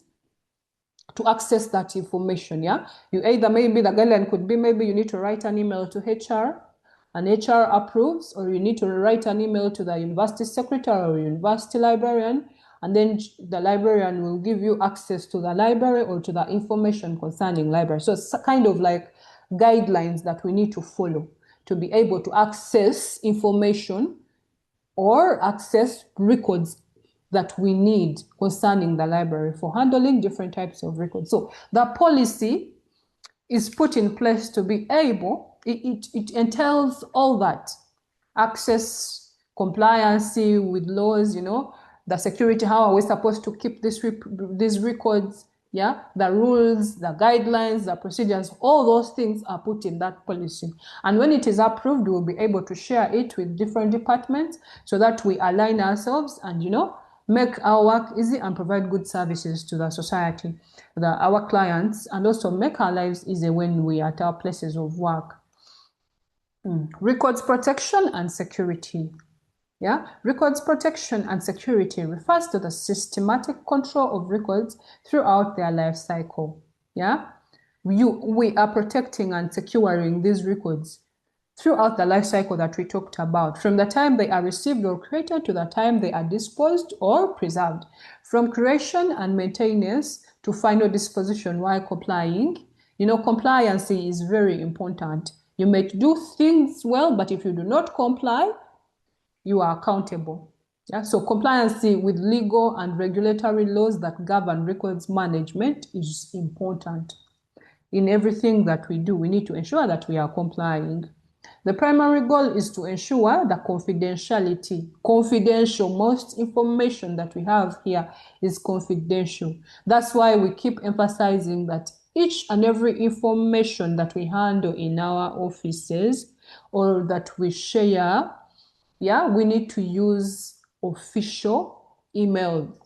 to access that information, You either, maybe the guideline could be, maybe you need to write an email to HR, and HR approves, or you need to write an email to the university secretary or university librarian, and then the librarian will give you access to the library or to the information concerning library. So it's kind of like guidelines that we need to follow to be able to access information or access records that we need concerning the library for handling different types of records. So the policy is put in place to be able, it entails all that. Access, compliance with laws, the security, how are we supposed to keep these records, the rules, the guidelines, the procedures, all those things are put in that policy. And when it is approved, we'll be able to share it with different departments so that we align ourselves and, make our work easy and provide good services to the society, our clients, and also make our lives easy when we are at our places of work. Records protection and security. Records protection and security refers to the systematic control of records throughout their life cycle. We are protecting and securing these records throughout the life cycle that we talked about, from the time they are received or created to the time they are disposed or preserved, from creation and maintenance to final disposition while complying. Compliance is very important. You may do things well, but if you do not comply, you are accountable. So compliance with legal and regulatory laws that govern records management is important. In everything that we do, we need to ensure that we are complying. The primary goal is to ensure the confidentiality. Confidential, most information that we have here is confidential. That's why we keep emphasizing that each and every information that we handle in our offices or that we share, we need to use official email.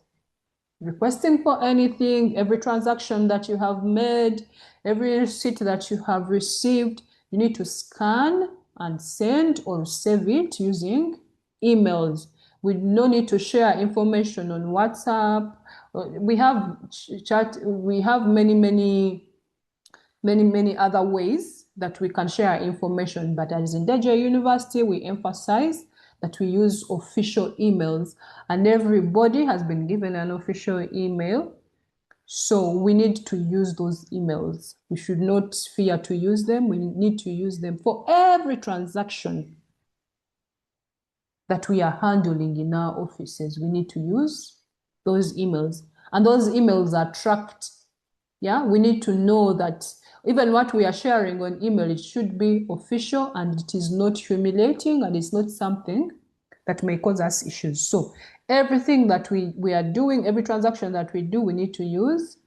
requesting for anything, every transaction that you have made, every receipt that you have received, you need to scan and send or save it using emails. We no need to share information on WhatsApp. We have chat, we have many other ways that we can share information. But as in NDU University, we emphasize that we use official emails, and everybody has been given an official email. So we need to use those emails. We should not fear to use them. We need to use them for every transaction that we are handling in our offices. We need to use those emails, and those emails are tracked. Yeah, we need to know that even what we are sharing on email, it should be official and it is not humiliating and it's not something that may cause us issues. So everything that we are doing, every transaction that we do, we need to use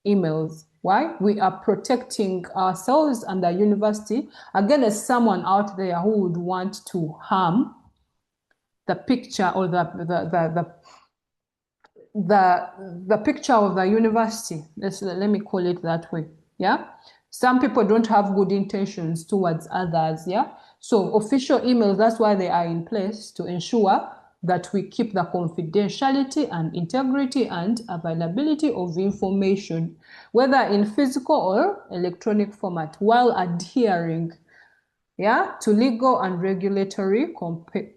emails. Why? We are protecting ourselves and the university against someone out there who would want to harm the picture or the picture of the university. Let me call it that way. Yeah, some people don't have good intentions towards others. Yeah, so official emails, that's why they are in place, to ensure that we keep the confidentiality and integrity and availability of information, whether in physical or electronic format, while adhering, yeah, to legal and regulatory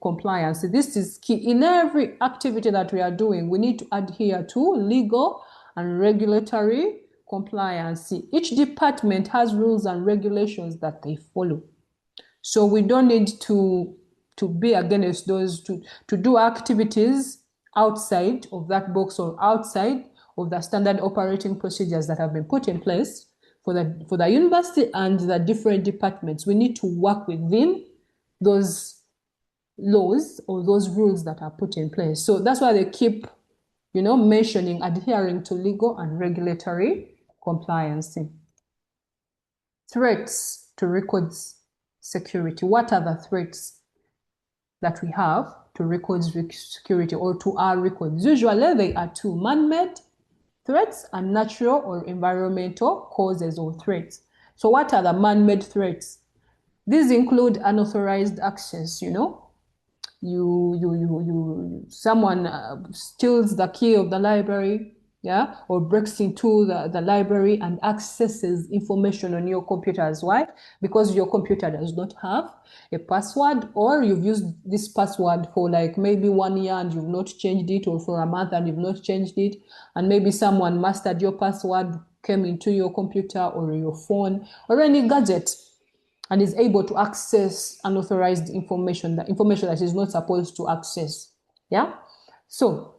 compliance. This is key. In every activity that we are doing, we need to adhere to legal and regulatory compliance. Each department has rules and regulations that they follow. So we don't need to be against those, to do activities outside of that box or outside of the standard operating procedures that have been put in place for the university and the different departments. We need to work within those laws or those rules that are put in place. So that's why they keep, mentioning adhering to legal and regulatory compliance. Threats to records security. What are the threats that we have to records security or to our records? Usually they are two: man-made threats and natural or environmental causes or threats. So what are the man-made threats? These include unauthorized access. Someone steals the key of the library, yeah, or breaks into the library and accesses information on your computers. Why? Because your computer does not have a password, or you've used this password for like maybe 1 year and you've not changed it, or for a month and you've not changed it, and maybe someone mastered your password, came into your computer or your phone or any gadget, and is able to access unauthorized information, the information that is not supposed to access. Yeah? So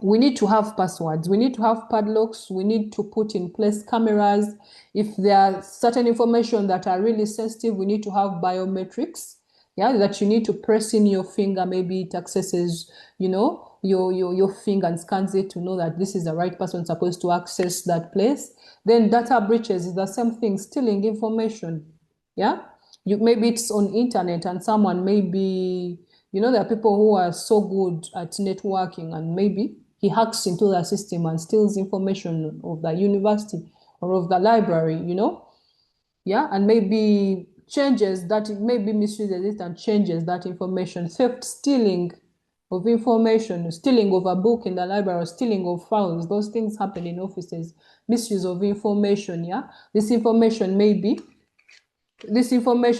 we need to have passwords, we need to have padlocks, we need to put in place cameras. If there are certain information that are really sensitive, we need to have biometrics, yeah, that you need to press in your finger, maybe it accesses, your finger and scans it to know that this is the right person supposed to access that place. Then data breaches is the same thing, stealing information. Yeah, maybe it's on internet and someone maybe, there are people who are so good at networking and maybe he hacks into the system and steals information of the university or of the library, yeah, and maybe changes that, maybe misuses it and changes that information. Theft, stealing of information, stealing of a book in the library, stealing of files, those things happen in offices. Misuse of information, yeah, this information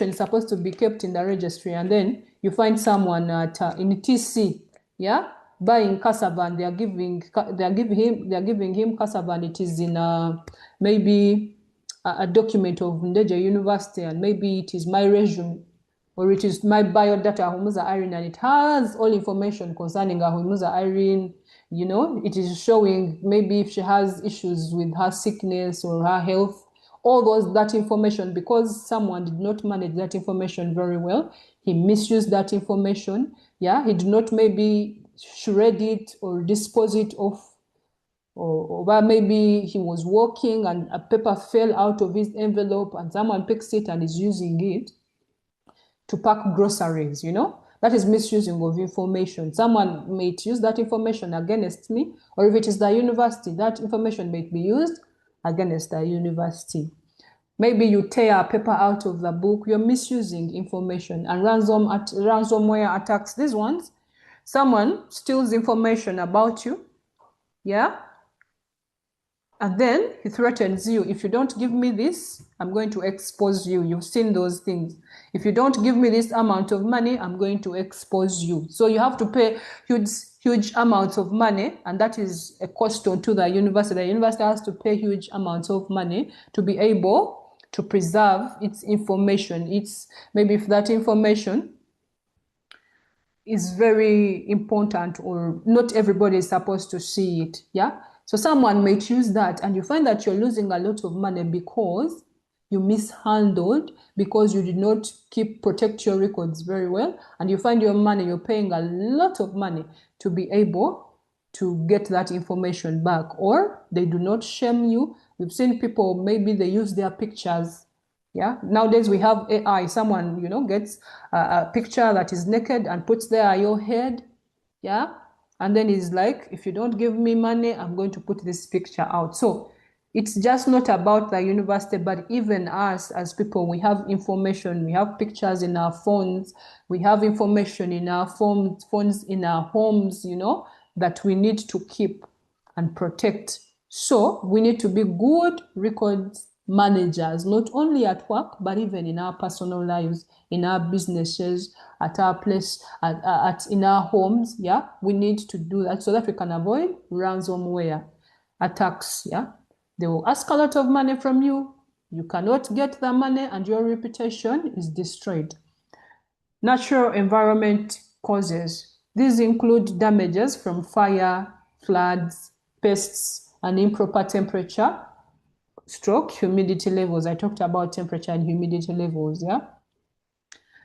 is supposed to be kept in the registry, and then you find someone at in TC, yeah, buying cassava, and they are giving him cassava, and it is in maybe a document of NDU University, and maybe it is my resume or it is my biodata Ahumuza Irene, and it has all information concerning Ahumuza Irene. It is showing maybe if she has issues with her sickness or her health, all that information, because someone did not manage that information very well. He misused that information. Yeah, he did not maybe shred it or dispose it off, or maybe he was walking and a paper fell out of his envelope and someone picks it and is using it to pack groceries, That is misusing of information. Someone may use that information against me, or if it is the university, that information may be used against the university. Maybe you tear a paper out of the book, you're misusing information, and ransomware attacks, these ones, someone steals information about you, yeah? And then he threatens you, if you don't give me this, I'm going to expose you. You've seen those things. If you don't give me this amount of money, I'm going to expose you. So you have to pay huge amounts of money, and that is a cost to the university. The university has to pay huge amounts of money to be able to preserve its information. It's maybe if that information is very important, or not everybody is supposed to see it, yeah? So someone might use that, and you find that you're losing a lot of money because you mishandled, because you did not protect your records very well, and you find your money, you're paying a lot of money to be able to get that information back, or they do not shame you. We've seen people, maybe they use their pictures. Yeah, nowadays we have AI. Someone, gets a picture that is naked and puts there your head. Yeah, and then he's like, if you don't give me money, I'm going to put this picture out. So it's just not about the university, but even us as people, we have information, we have pictures in our phones, we have information in our phones in our homes, that we need to keep and protect. So we need to be good records managers, not only at work, but even in our personal lives, in our businesses, at our place, in our homes. Yeah, we need to do that so that we can avoid ransomware attacks. Yeah, they will ask a lot of money from you. You cannot get the money, and your reputation is destroyed. Natural environment causes. These include damages from fire, floods, pests, and improper temperature, stroke humidity levels. I talked about temperature and humidity levels, yeah?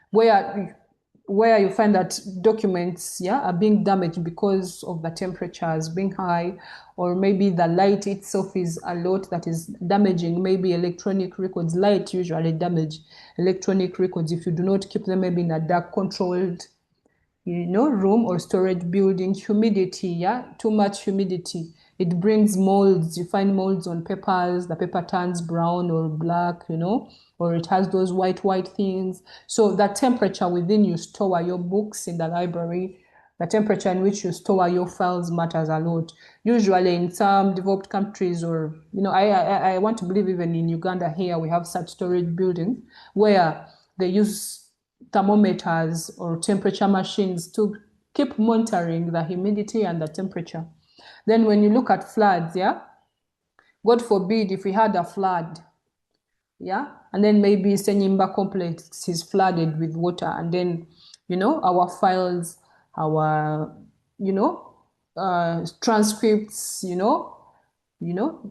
Where you find that documents, yeah, are being damaged because of the temperatures being high, or maybe the light itself is a lot that is damaging maybe electronic records. Light usually damage electronic records if you do not keep them maybe in a dark controlled room or storage building. Humidity, yeah, too much humidity, it brings molds. You find molds on papers, the paper turns brown or black, or it has those white things. So the temperature within you store your books in the library, the temperature in which you store your files matters a lot. Usually in some developed countries, or I want to believe even in Uganda here, we have such storage buildings where they use thermometers or temperature machines to keep monitoring the humidity and the temperature. Then when you look at floods, yeah, God forbid if we had a flood, yeah, and then maybe Senyimba complex is flooded with water, and then our files, our transcripts,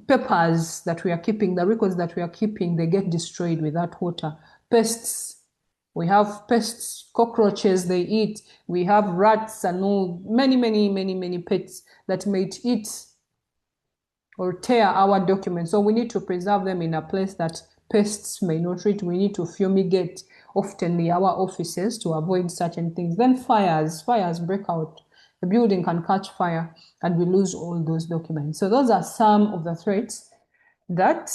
papers that we are keeping, the records that we are keeping, they get destroyed with that water. Pests, we have pests, cockroaches they eat. We have rats and all, many pets that may eat or tear our documents. So we need to preserve them in a place that pests may not reach. We need to fumigate often our offices to avoid certain things. Then fires break out. The building can catch fire and we lose all those documents. So those are some of the threats that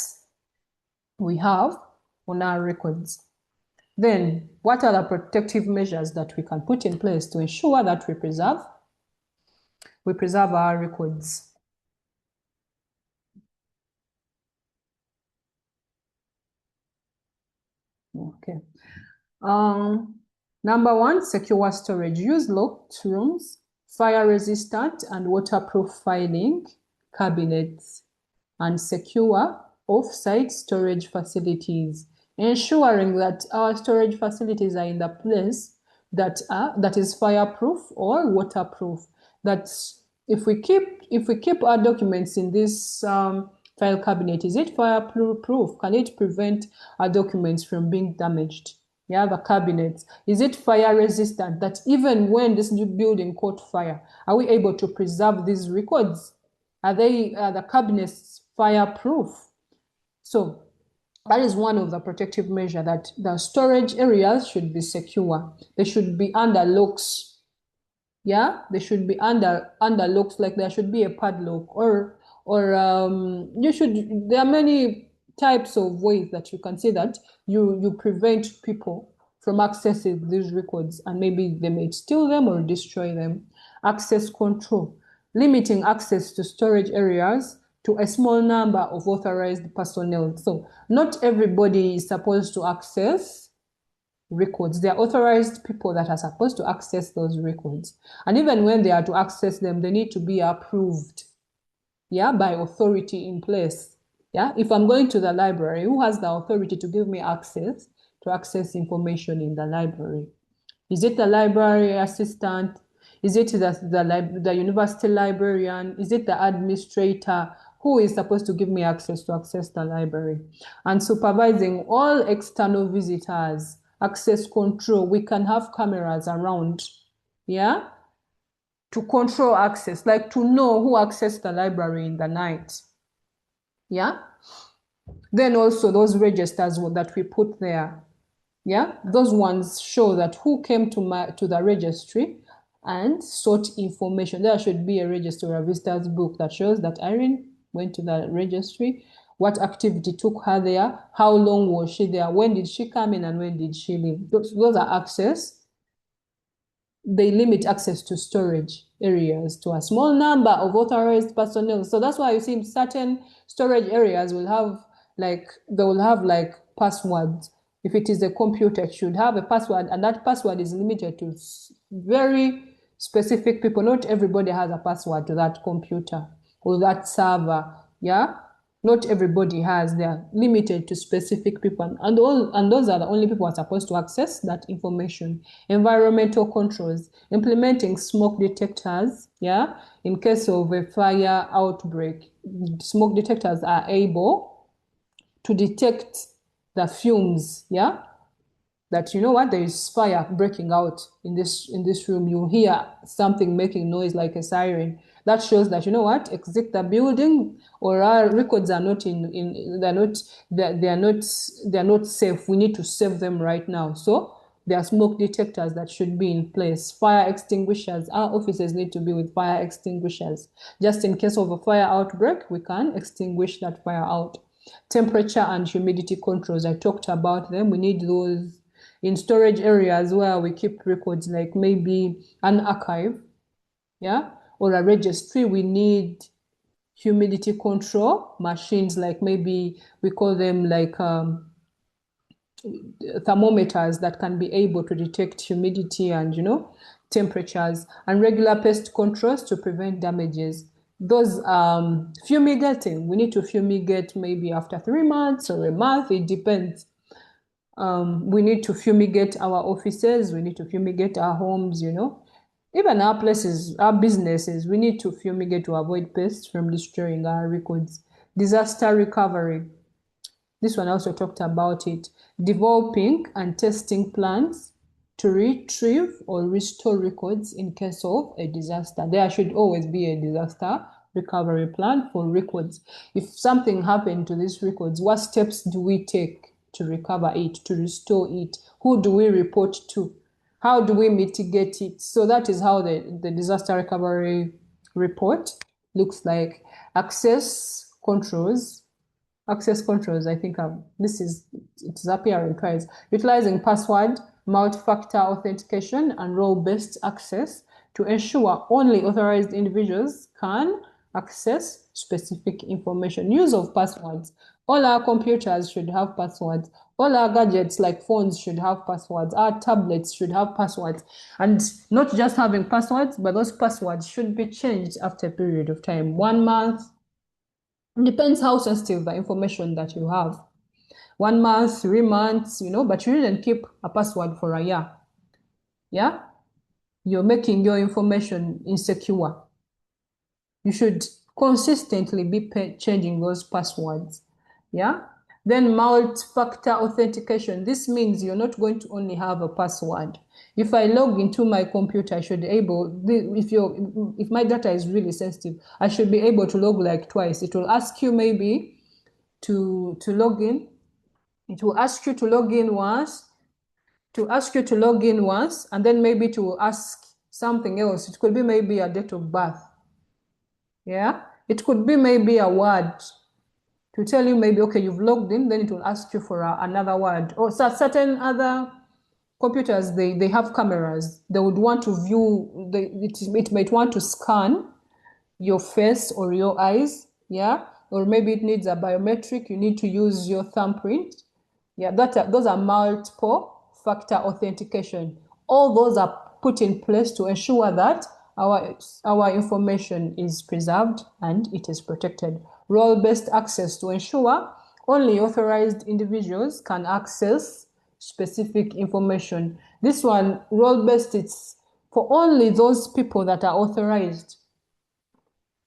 we have on our records. Then, what are the protective measures that we can put in place to ensure that we preserve our records? Okay. Number one, secure storage. Use locked rooms, fire-resistant and waterproof filing cabinets, and secure off-site storage facilities, ensuring that our storage facilities are in the place that is fireproof or waterproof. That if we keep our documents in this file cabinet, is it fireproof? Can it prevent our documents from being damaged? Yeah, the cabinets. Is it fire resistant? That even when this new building caught fire, are we able to preserve these records? Are the cabinets fireproof? So That is one of the protective measures, that the storage areas should be secure. They should be under locks. Yeah, they should be under locks, like there should be a padlock, or you should, there are many types of ways that you can say that you prevent people from accessing these records, and maybe they may steal them or destroy them. Access control, limiting access to storage areas to a small number of authorized personnel. So not everybody is supposed to access records. There are authorized people that are supposed to access those records. And even when they are to access them, they need to be approved, yeah, by authority in place. Yeah, if I'm going to the library, who has the authority to give me access to access information in the library? Is it the library assistant? Is it the university librarian? Is it the administrator? Who is supposed to give me access to access the library? And supervising all external visitors, access control. We can have cameras around, yeah, to control access, like to know who accessed the library in the night. Yeah. Then also those registers that we put there, yeah, those ones show that who came to the registry and sought information. There should be a register or a visitor's book that shows that Irene went to the registry, what activity took her there, how long was she there, when did she come in, and when did she leave. Those are access. They limit access to storage areas to a small number of authorized personnel. So that's why you see certain storage areas will have like passwords. If it is a computer, it should have a password, and that password is limited to very specific people. Not everybody has a password to that computer or that server. Yeah, not everybody has. They are limited to specific people, and those are the only people who are supposed to access that information. Environmental controls, implementing smoke detectors. Yeah, in case of a fire outbreak, smoke detectors are able to detect the fumes. Yeah, that you know what, there is fire breaking out in this room. You hear something making noise like a siren. That shows that you know what, exit the building, or our records are not they're not safe. We need to save them right now. So there are smoke detectors that should be in place. Fire extinguishers. Our offices need to be with fire extinguishers. Just in case of a fire outbreak, we can extinguish that fire out. Temperature and humidity controls, I talked about them. We need those in storage areas where we keep records, like maybe an archive, yeah, or a registry. We need humidity control machines, like maybe we call them like thermometers that can be able to detect humidity and temperatures, and regular pest controls to prevent damages. Those fumigating, we need to fumigate maybe after 3 months or a month, it depends. We need to fumigate our offices, we need to fumigate our homes, even our places, our businesses. We need to fumigate to avoid pests from destroying our records. Disaster recovery, this one also talked about it. Developing and testing plans to retrieve or restore records in case of a disaster. There should always be a disaster recovery plan for records. If something happened to these records, what steps do we take to recover it, to restore it? Who do we report to? How do we mitigate it? So that is how the disaster recovery report looks like. Access controls, I think it's appearing twice. Utilizing password, multi-factor authentication, and role-based access to ensure only authorized individuals can access specific information. Use of passwords. All our computers should have passwords. All our gadgets like phones should have passwords. Our tablets should have passwords. And not just having passwords, but those passwords should be changed after a period of time. 1 month. It depends how sensitive the information that you have. 1 month, 3 months, but you didn't keep a password for a year. Yeah? You're making your information insecure. You should consistently be changing those passwords. Yeah? Then multi-factor authentication. This means you're not going to only have a password. If I log into my computer, I should be able, if my data is really sensitive, I should be able to log like twice. It will ask you maybe to log in It will ask you to log in once, and then maybe to ask something else. It could be maybe a date of birth. Yeah, it could be maybe a word to tell you maybe, okay, you've logged in, then it will ask you for another word. Or certain other computers, they have cameras. They would want to view, it might want to scan your face or your eyes, yeah? Or maybe it needs a biometric, you need to use your thumbprint. Yeah, those are multiple factor authentication. All those are put in place to ensure that our information is preserved and it is protected. Role-based access to ensure only authorized individuals can access specific information. This one, role-based, it's for only those people that are authorized.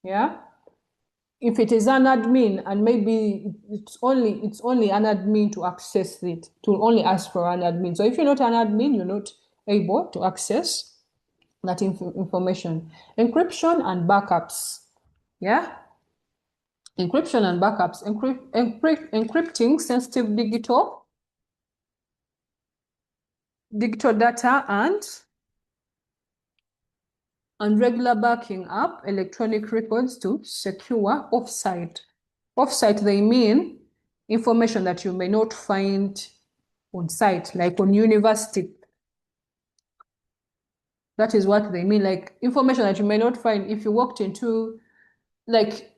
Yeah. If it is an admin and maybe it's only an admin to access it, to only ask for an admin. So if you're not an admin, you're not able to access that information. Encryption and backups. Yeah. Encryption and backups. Encrypting sensitive digital data and regular backing up electronic records to secure offsite. Offsite, they mean information that you may not find on site, like on university. That is what they mean, like information that you may not find if you walked into, like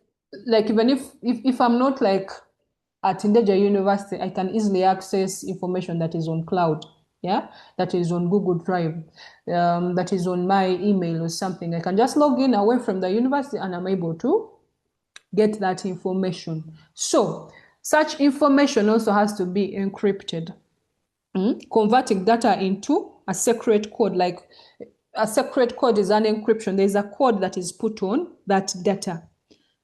even if I'm not like at NDU University, I can easily access information that is on cloud, yeah, that is on Google Drive, that is on my email or something. I can just log in away from the university and I'm able to get that information. So such information also has to be encrypted. Converting data into a secret code, like a secret code is an encryption. There's a code that is put on that data.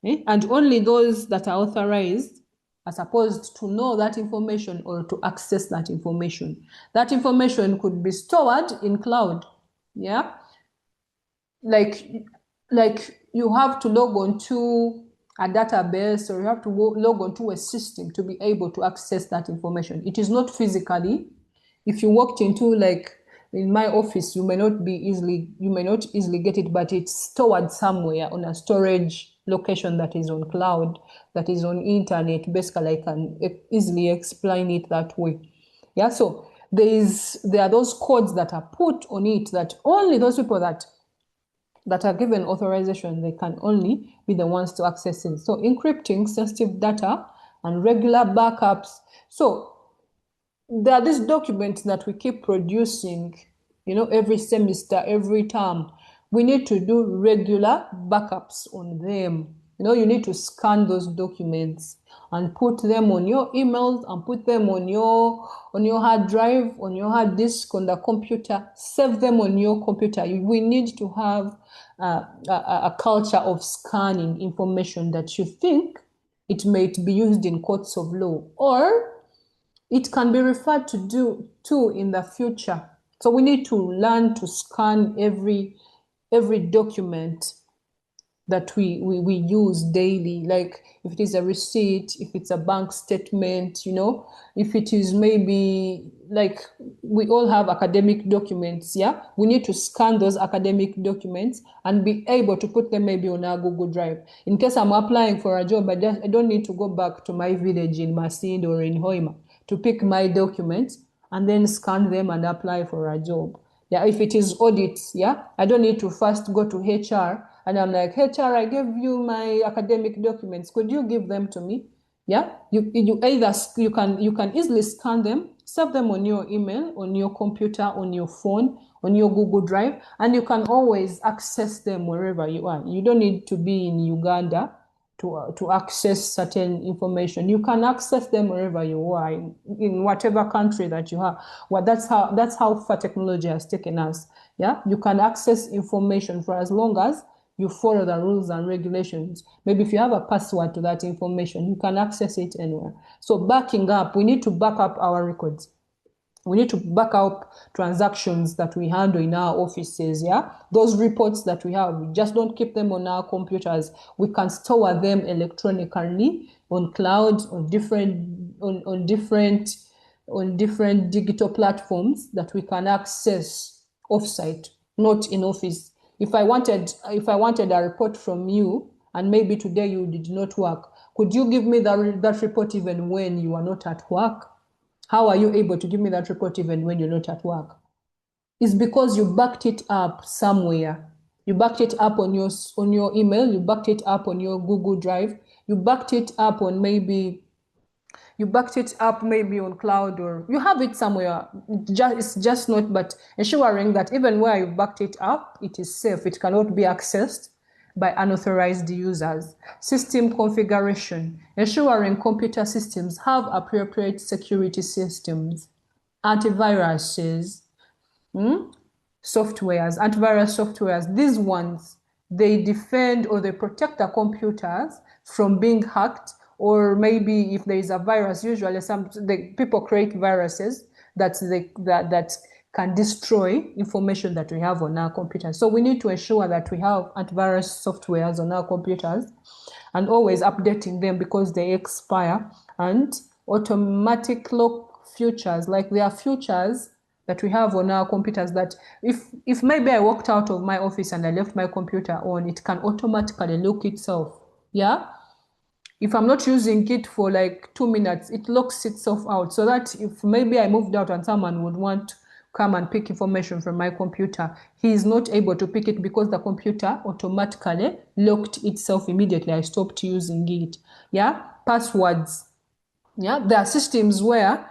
And only those that are authorized are supposed to know that information or to access that information. That information could be stored in cloud. Yeah. Like you have to log on to a database or you have to log on to a system to be able to access that information. It is not physically. If you walked into, like in my office, you may not easily get it, but it's stored somewhere on a storage location that is on cloud, that is on internet. Basically, I can easily explain it that way. Yeah, so there are those codes that are put on it that only those people that are given authorization, they can only be the ones to access it. So encrypting sensitive data and regular backups. So there are these documents that we keep producing, every semester, every term. We need to do regular backups on them. You need to scan those documents and put them on your emails and put them on your hard drive, on your hard disk, on the computer. Save them on your computer. We need to have a culture of scanning information that you think it might be used in courts of law, or it can be referred to in the future. So we need to learn to scan every document that we use daily. Like if it is a receipt, if it's a bank statement, if it is maybe, like, we all have academic documents, yeah? We need to scan those academic documents and be able to put them maybe on our Google Drive. In case I'm applying for a job, I don't need to go back to my village in Masinde or in Hoima to pick my documents and then scan them and apply for a job. Yeah, if it is audit, yeah, I don't need to first go to HR and I'm like, HR, I gave you my academic documents. Could you give them to me? Yeah, you either you can easily scan them, save them on your email, on your computer, on your phone, on your Google Drive, and you can always access them wherever you are. You don't need to be in Uganda to access certain information. You can access them wherever you are, in whatever country that you have. Well, that's how far technology has taken us. Yeah, you can access information for as long as you follow the rules and regulations. Maybe if you have a password to that information, you can access it anywhere. So backing up, we need to back up our records. We need to back up transactions that we handle in our offices, yeah? Those reports that we have, we just don't keep them on our computers. We can store them electronically on cloud, on different on different digital platforms that we can access offsite, not in office. If I wanted a report from you, and maybe today you did not work, could you give me that report even when you are not at work? How are you able to give me that report even when you're not at work? It's because you backed it up somewhere. You backed it up on your email, you backed it up on your Google Drive, you backed it up on maybe on cloud, or you have it somewhere. It's just not, but ensuring that even where you backed it up, it is safe. It cannot be accessed by unauthorized users. System configuration, ensuring computer systems have appropriate security systems, antiviruses, antivirus softwares. These ones, they defend or they protect the computers from being hacked, or maybe if there is a virus, usually people create viruses that can destroy information that we have on our computers. So we need to ensure that we have antivirus softwares on our computers and always updating them because they expire, and automatic lock features, like there are features that we have on our computers that if maybe I walked out of my office and I left my computer on, it can automatically lock itself. Yeah. If I'm not using it for like 2 minutes, it locks itself out, so that if maybe I moved out and someone would want to come and pick information from my computer, he is not able to pick it because the computer automatically locked itself immediately I stopped using it. Yeah. Passwords. Yeah. There are systems where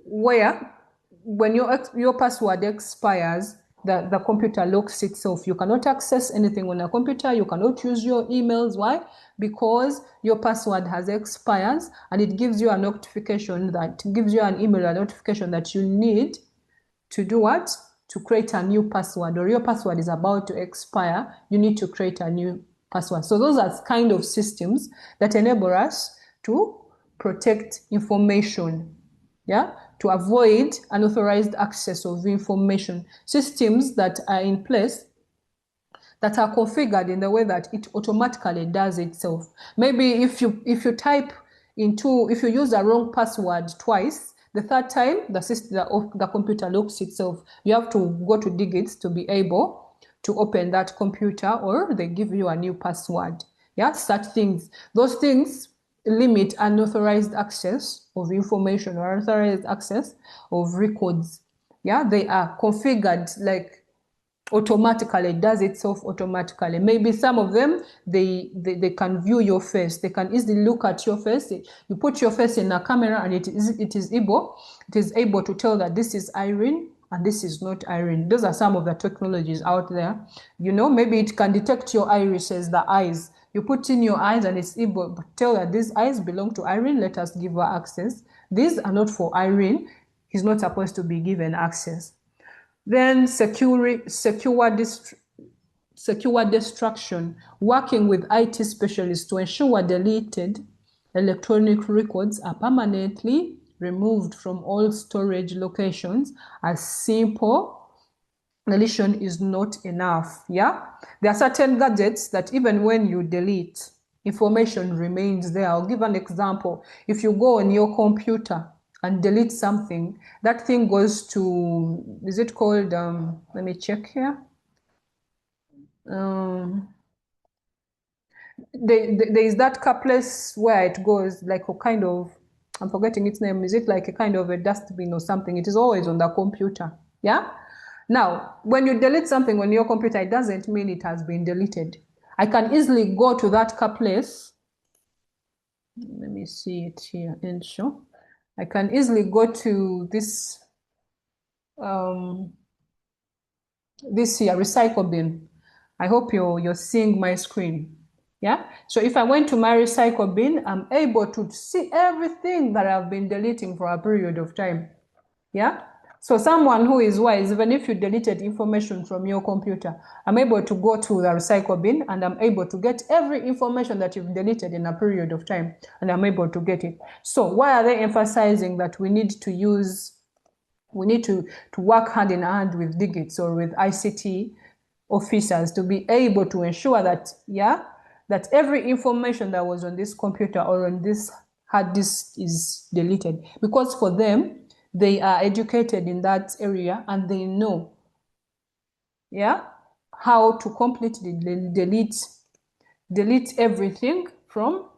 when your password expires, the computer locks itself. You cannot access anything on a computer. You cannot use your emails. Why? Because your password has expired, and it gives you a notification that gives you an email, a notification that you need to do what? To create a new password, or your password is about to expire. You need to create a new password. So those are kind of systems that enable us to protect information. Yeah, to avoid unauthorized access of information. Systems that are in place that are configured in the way that it automatically does itself. Maybe if you use the wrong password twice, the third time the computer locks itself. You have to go to digits to be able to open that computer, or they give you a new password. Yeah, such things. Those things limit unauthorized access of information or unauthorized access of records. Yeah, they are configured like automatically, it does itself automatically. Maybe some of them, they can view your face. They can easily look at your face. You put your face in a camera and it is able to tell that this is Irene and this is not Irene. Those are some of the technologies out there. Maybe it can detect your irises, the eyes. You put in your eyes and it's able to tell that these eyes belong to Irene. Let us give her access. These are not for Irene. He's not supposed to be given access. Then secure destruction, working with IT specialists to ensure deleted electronic records are permanently removed from all storage locations. A simple deletion is not enough. Yeah, there are certain gadgets that even when you delete, information remains there. I'll give an example. If you go on your computer and delete something, that thing goes to, is it called, let me check here. There is that place where it goes, like a kind of, I'm forgetting its name. Is it like a kind of a dustbin or something? It is always on the computer. Yeah. Now, when you delete something on your computer, it doesn't mean it has been deleted. I can easily go to that place. Let me see it here and show. I can easily go to this this here recycle bin. I hope you're seeing my screen. Yeah. So if I went to my recycle bin, I'm able to see everything that I've been deleting for a period of time. Yeah. So someone who is wise, even if you deleted information from your computer, I'm able to go to the recycle bin and I'm able to get every information that you've deleted in a period of time, and I'm able to get it. So why are they emphasizing that we need to work hand in hand with digits or with ICT officers to be able to ensure that, that every information that was on this computer or on this hard disk is deleted? Because for them, they are educated in that area and they know, yeah, how to completely delete everything from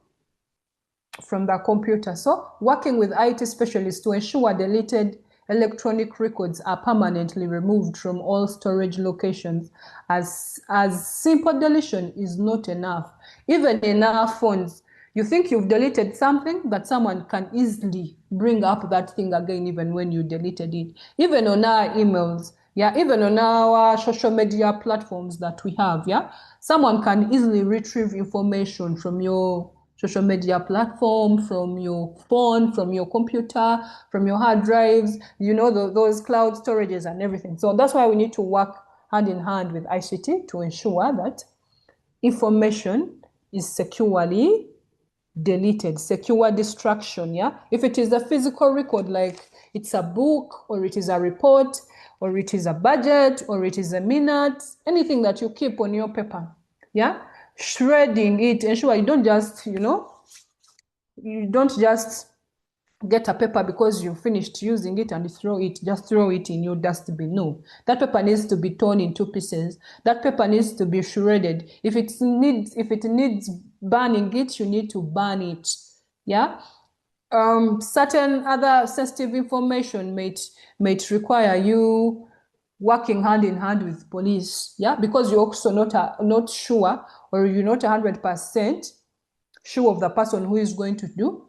the computer. So working with IT specialists to ensure deleted electronic records are permanently removed from all storage locations, as simple deletion is not enough. Even in our phones, you think you've deleted something, but someone can easily bring up that thing again even when you deleted it. Even on our emails, yeah, even on our social media platforms that we have, yeah, someone can easily retrieve information from your social media platform, from your phone, from your computer, from your hard drives, you know, those cloud storages and everything. So that's why we need to work hand in hand with ICT to ensure that information is securely deleted, secure destruction, yeah? If it is a physical record, like it's a book, or it is a report, or it is a budget, or it is a minute, anything that you keep on your paper, yeah? Shredding it, ensure you don't just, you don't just get a paper because you finished using it and just throw it in your dustbin. No, that paper needs to be torn into pieces. That paper needs to be shredded. If it needs burning it, you need to burn it. Yeah. Certain other sensitive information might require you working hand in hand with police. Yeah, because you're also not sure, or you're not 100% sure of the person who is going to do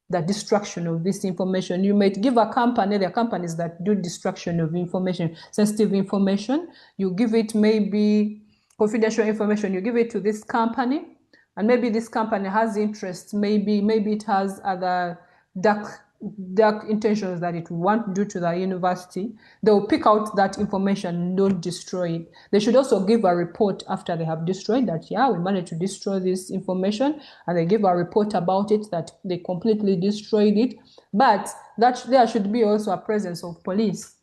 the destruction of this information. You might give a company, there are companies that do destruction of information, sensitive information. You give it maybe confidential information, you give it to this company, and maybe this company has interest, maybe it has other dark intentions that it want to do to the university. They will pick out that information and don't destroy it. They should also give a report after they have destroyed that, yeah, we managed to destroy this information, and they give a report about it that they completely destroyed it. But that there should be also a presence of police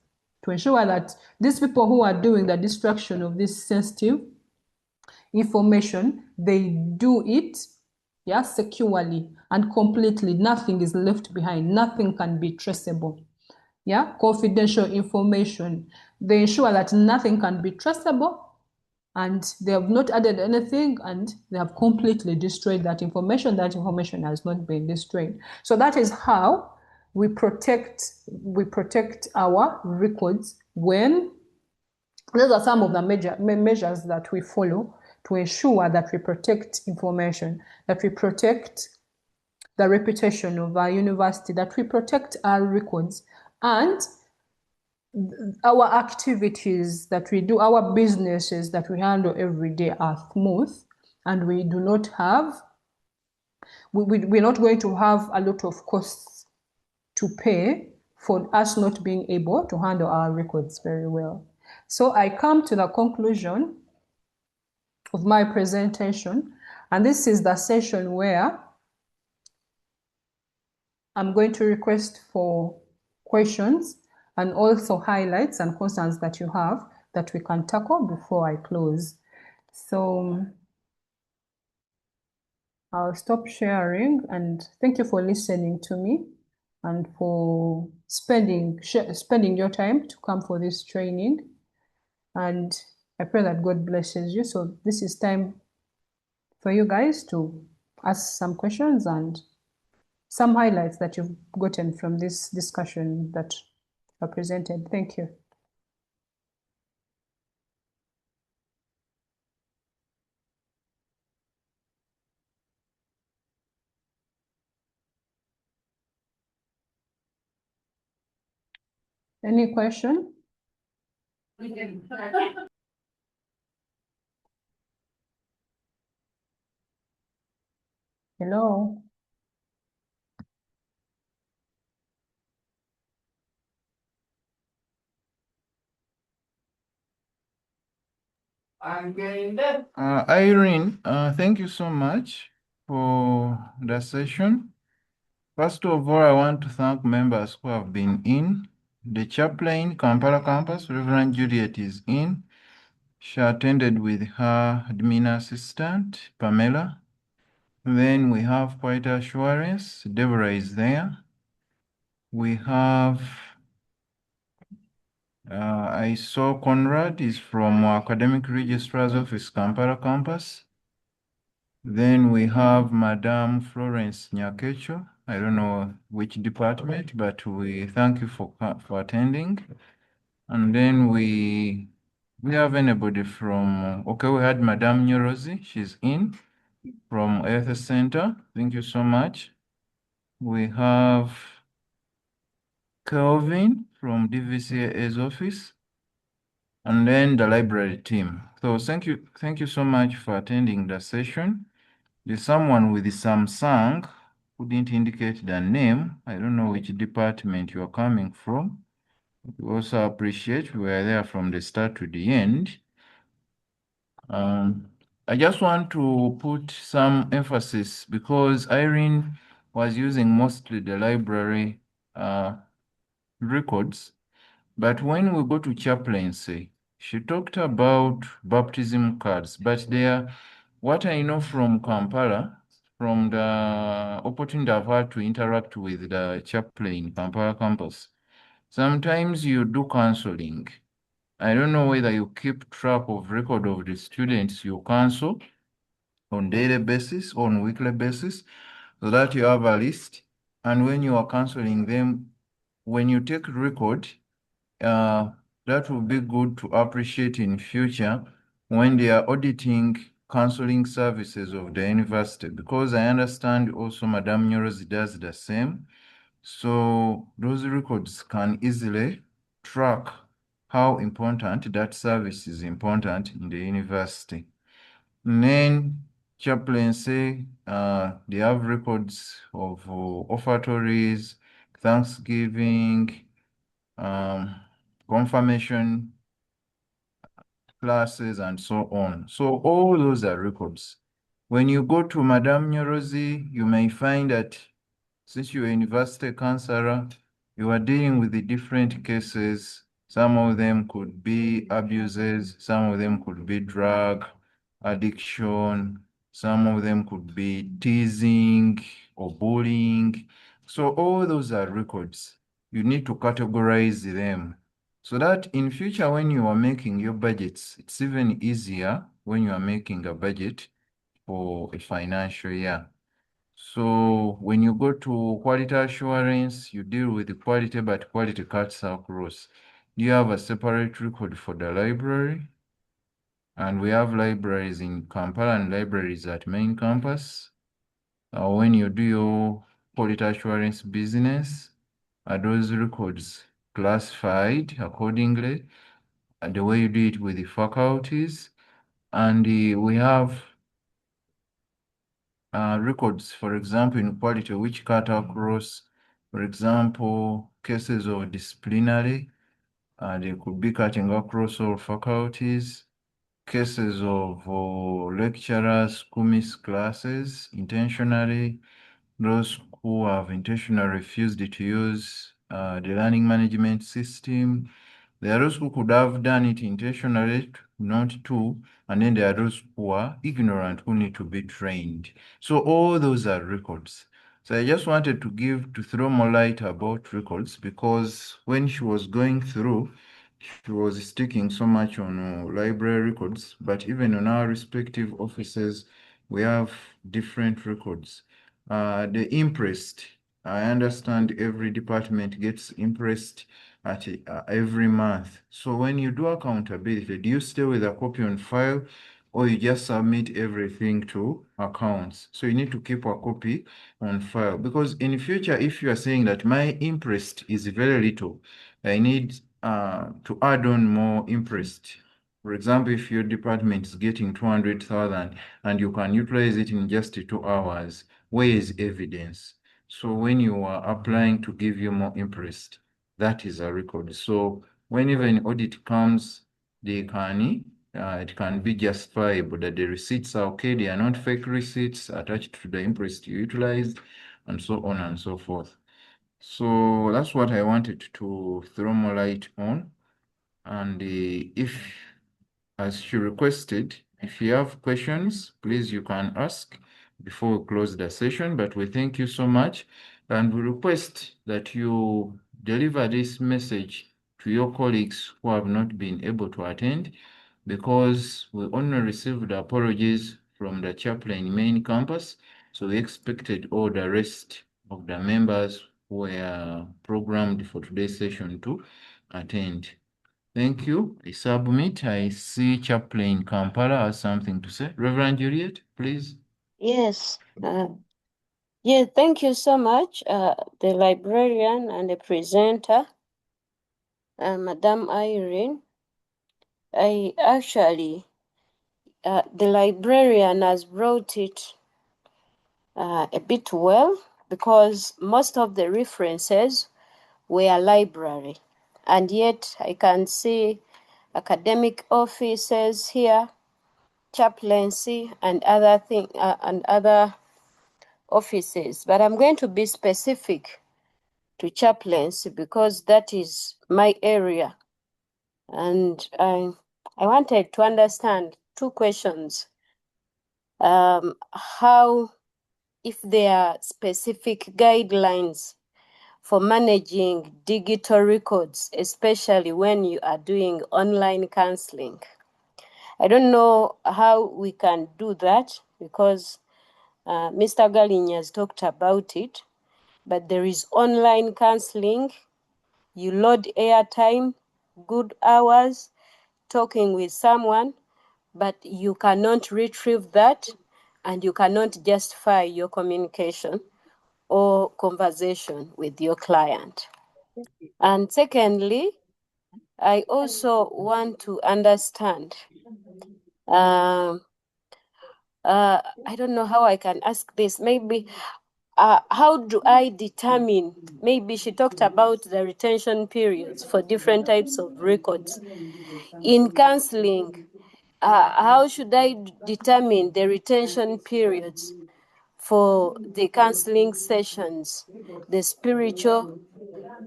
to ensure that these people who are doing the destruction of this sensitive information, they do it, yeah, securely and completely. Nothing is left behind. Nothing can be traceable. Yeah, confidential information. They ensure that nothing can be traceable, and they have not added anything, and they have completely destroyed that information. That information has not been destroyed. So that is how we protect our records. When those are some of the major measures that we follow to ensure that we protect information, that we protect the reputation of our university, that we protect our records, and our activities that we do, our businesses that we handle every day are smooth, and we do not have, we're not going to have a lot of costs to pay for us not being able to handle our records very well. So I come to the conclusion of my presentation, and this is the session where I'm going to request for questions and also highlights and concerns that you have that we can tackle before I close. So I'll stop sharing, and thank you for listening to me and for spending your time to come for this training. And I pray that God blesses you. So this is time for you guys to ask some questions and some highlights that you've gotten from this discussion that are presented. Thank you. Any question? Hello? Irene, thank you so much for the session. First of all, I want to thank members who have been in. The chaplain, Kampala campus, Reverend Juliet, is in. She attended with her admin assistant, Pamela. Then we have quite assurance. Deborah is there. We have I saw Conrad is from Academic Registrar's Office, Kampala campus. Then we have Madame Florence Nyakecho. I don't know which department, but we thank you for attending. And then we have anybody from, okay, we had Madame Nyorozi, she's in from Earth Center. Thank you so much. We have Kelvin from DVCA's office, and then the library team. So thank you so much for attending the session. There's someone with the Samsung who didn't indicate the name. I don't know which department you're coming from. We also appreciate we were there from the start to the end. I just want to put some emphasis because Irene was using mostly the library records, but when we go to chaplaincy, she talked about baptism cards, but what I know from Kampala, from the opportunity I've had to interact with the chaplain Kampala campus, sometimes you do counseling. I don't know whether you keep track of record of the students you counsel on daily basis, on weekly basis, so that you have a list. And when you are counseling them, when you take record, that will be good to appreciate in future when they are auditing counseling services of the university, because I understand also Madame Nyorozi does the same. So those records can easily track how important that service is important in the university. And then chaplaincy, they have records of offertories, Thanksgiving, confirmation classes, and so on. So all those are records. When you go to Madame Nyorozi, you may find that since you're a university counselor, you are dealing with the different cases. Some of them could be abuses, some of them could be drug addiction, some of them could be teasing or bullying. So all those are records. You need to categorize them so that in future when you are making your budgets, it's even easier when you are making a budget for a financial year. So when you go to quality assurance, you deal with the quality, but quality cuts across. You have a separate record for the library, and we have libraries in Kampala and libraries at main campus. When you do your quality assurance business, are those records classified accordingly? And the way you do it with the faculties, and we have records, for example, in quality, which cut across, for example, cases of disciplinary, they could be cutting across all faculties, cases of lecturers who miss classes intentionally, those who have intentionally refused to use the learning management system. There are those who could have done it intentionally, not to, and then there are those who are ignorant who need to be trained. So all those are records. So I just wanted to throw more light about records because when she was going through, she was sticking so much on library records, but even on our respective offices, we have different records. The impressed, I understand every department gets impressed at every month. So when you do accountability, do you stay with a copy on file or you just submit everything to accounts? So you need to keep a copy on file because in future, if you are saying that my interest is very little, I need to add on more interest. For example, if your department is getting 200,000 and you can utilize it in just 2 hours, where is evidence? So when you are applying to give you more interest, that is a record. So when even audit comes, it can be justifiable that the receipts are okay, they are not fake receipts attached to the interest you utilized, and so on and so forth. So that's what I wanted to throw more light on. And if, as she requested, if you have questions, please you can ask before we close the session. But we thank you so much, and we request that you deliver this message to your colleagues who have not been able to attend, because we only received apologies from the chaplain main campus. So we expected all the rest of the members who were programmed for today's session to attend. Thank you. I submit. I see Chaplain Kampala has something to say. Reverend Juliet, please. Yes. Yeah, thank you so much, the librarian and the presenter, Madam Irene. I actually, the librarian has brought it a bit well, because most of the references were library, and yet I can see academic offices here, chaplaincy, and other offices. But I'm going to be specific to chaplaincy because that is my area, and I wanted to understand two questions. How, if there are specific guidelines for managing digital records, especially when you are doing online counseling. I don't know how we can do that, because Mr. Galin has talked about it, but there is online counseling. You load airtime, good hours, talking with someone, but you cannot retrieve that, and you cannot justify your communication or conversation with your client. And secondly, I also want to understand, I don't know how I can ask this, maybe how do I determine, maybe she talked about the retention periods for different types of records. In counseling, how should I determine the retention periods for the counseling sessions, the spiritual,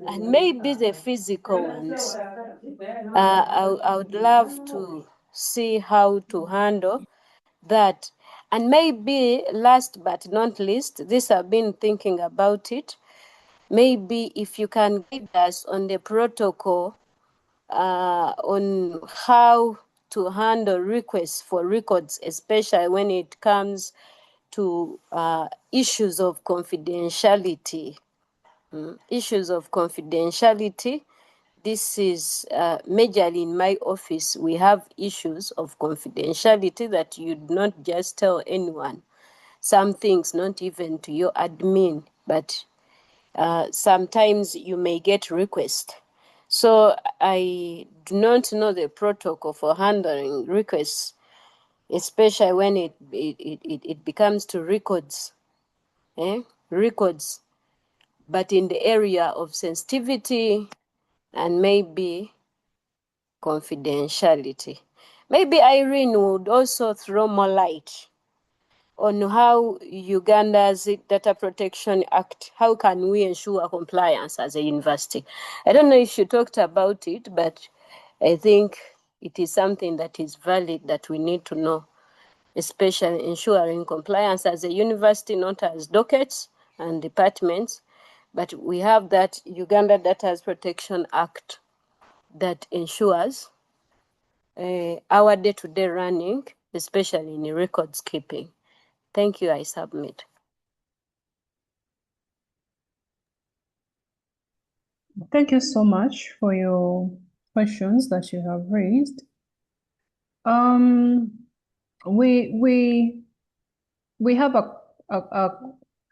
and maybe the physical ones? I would love to see how to handle that. And maybe last but not least, this I've been thinking about it, maybe if you can guide us on the protocol on how to handle requests for records, especially when it comes to issues of confidentiality. Issues of confidentiality. This is majorly in my office. We have issues of confidentiality that you'd not just tell anyone. Some things, not even to your admin, but sometimes you may get requests. So I do not know the protocol for handling requests, especially when it becomes to records. Records, but in the area of sensitivity and maybe confidentiality. Maybe Irene would also throw more light on how Uganda's Data Protection Act, how can we ensure compliance as a university? I don't know if she talked about it, but I think it is something that is valid that we need to know, especially ensuring compliance as a university, not as dockets and departments, but we have that Uganda Data Protection Act that ensures our day-to-day running, especially in records keeping. Thank you, I submit. Thank you so much for your questions that you have raised. We have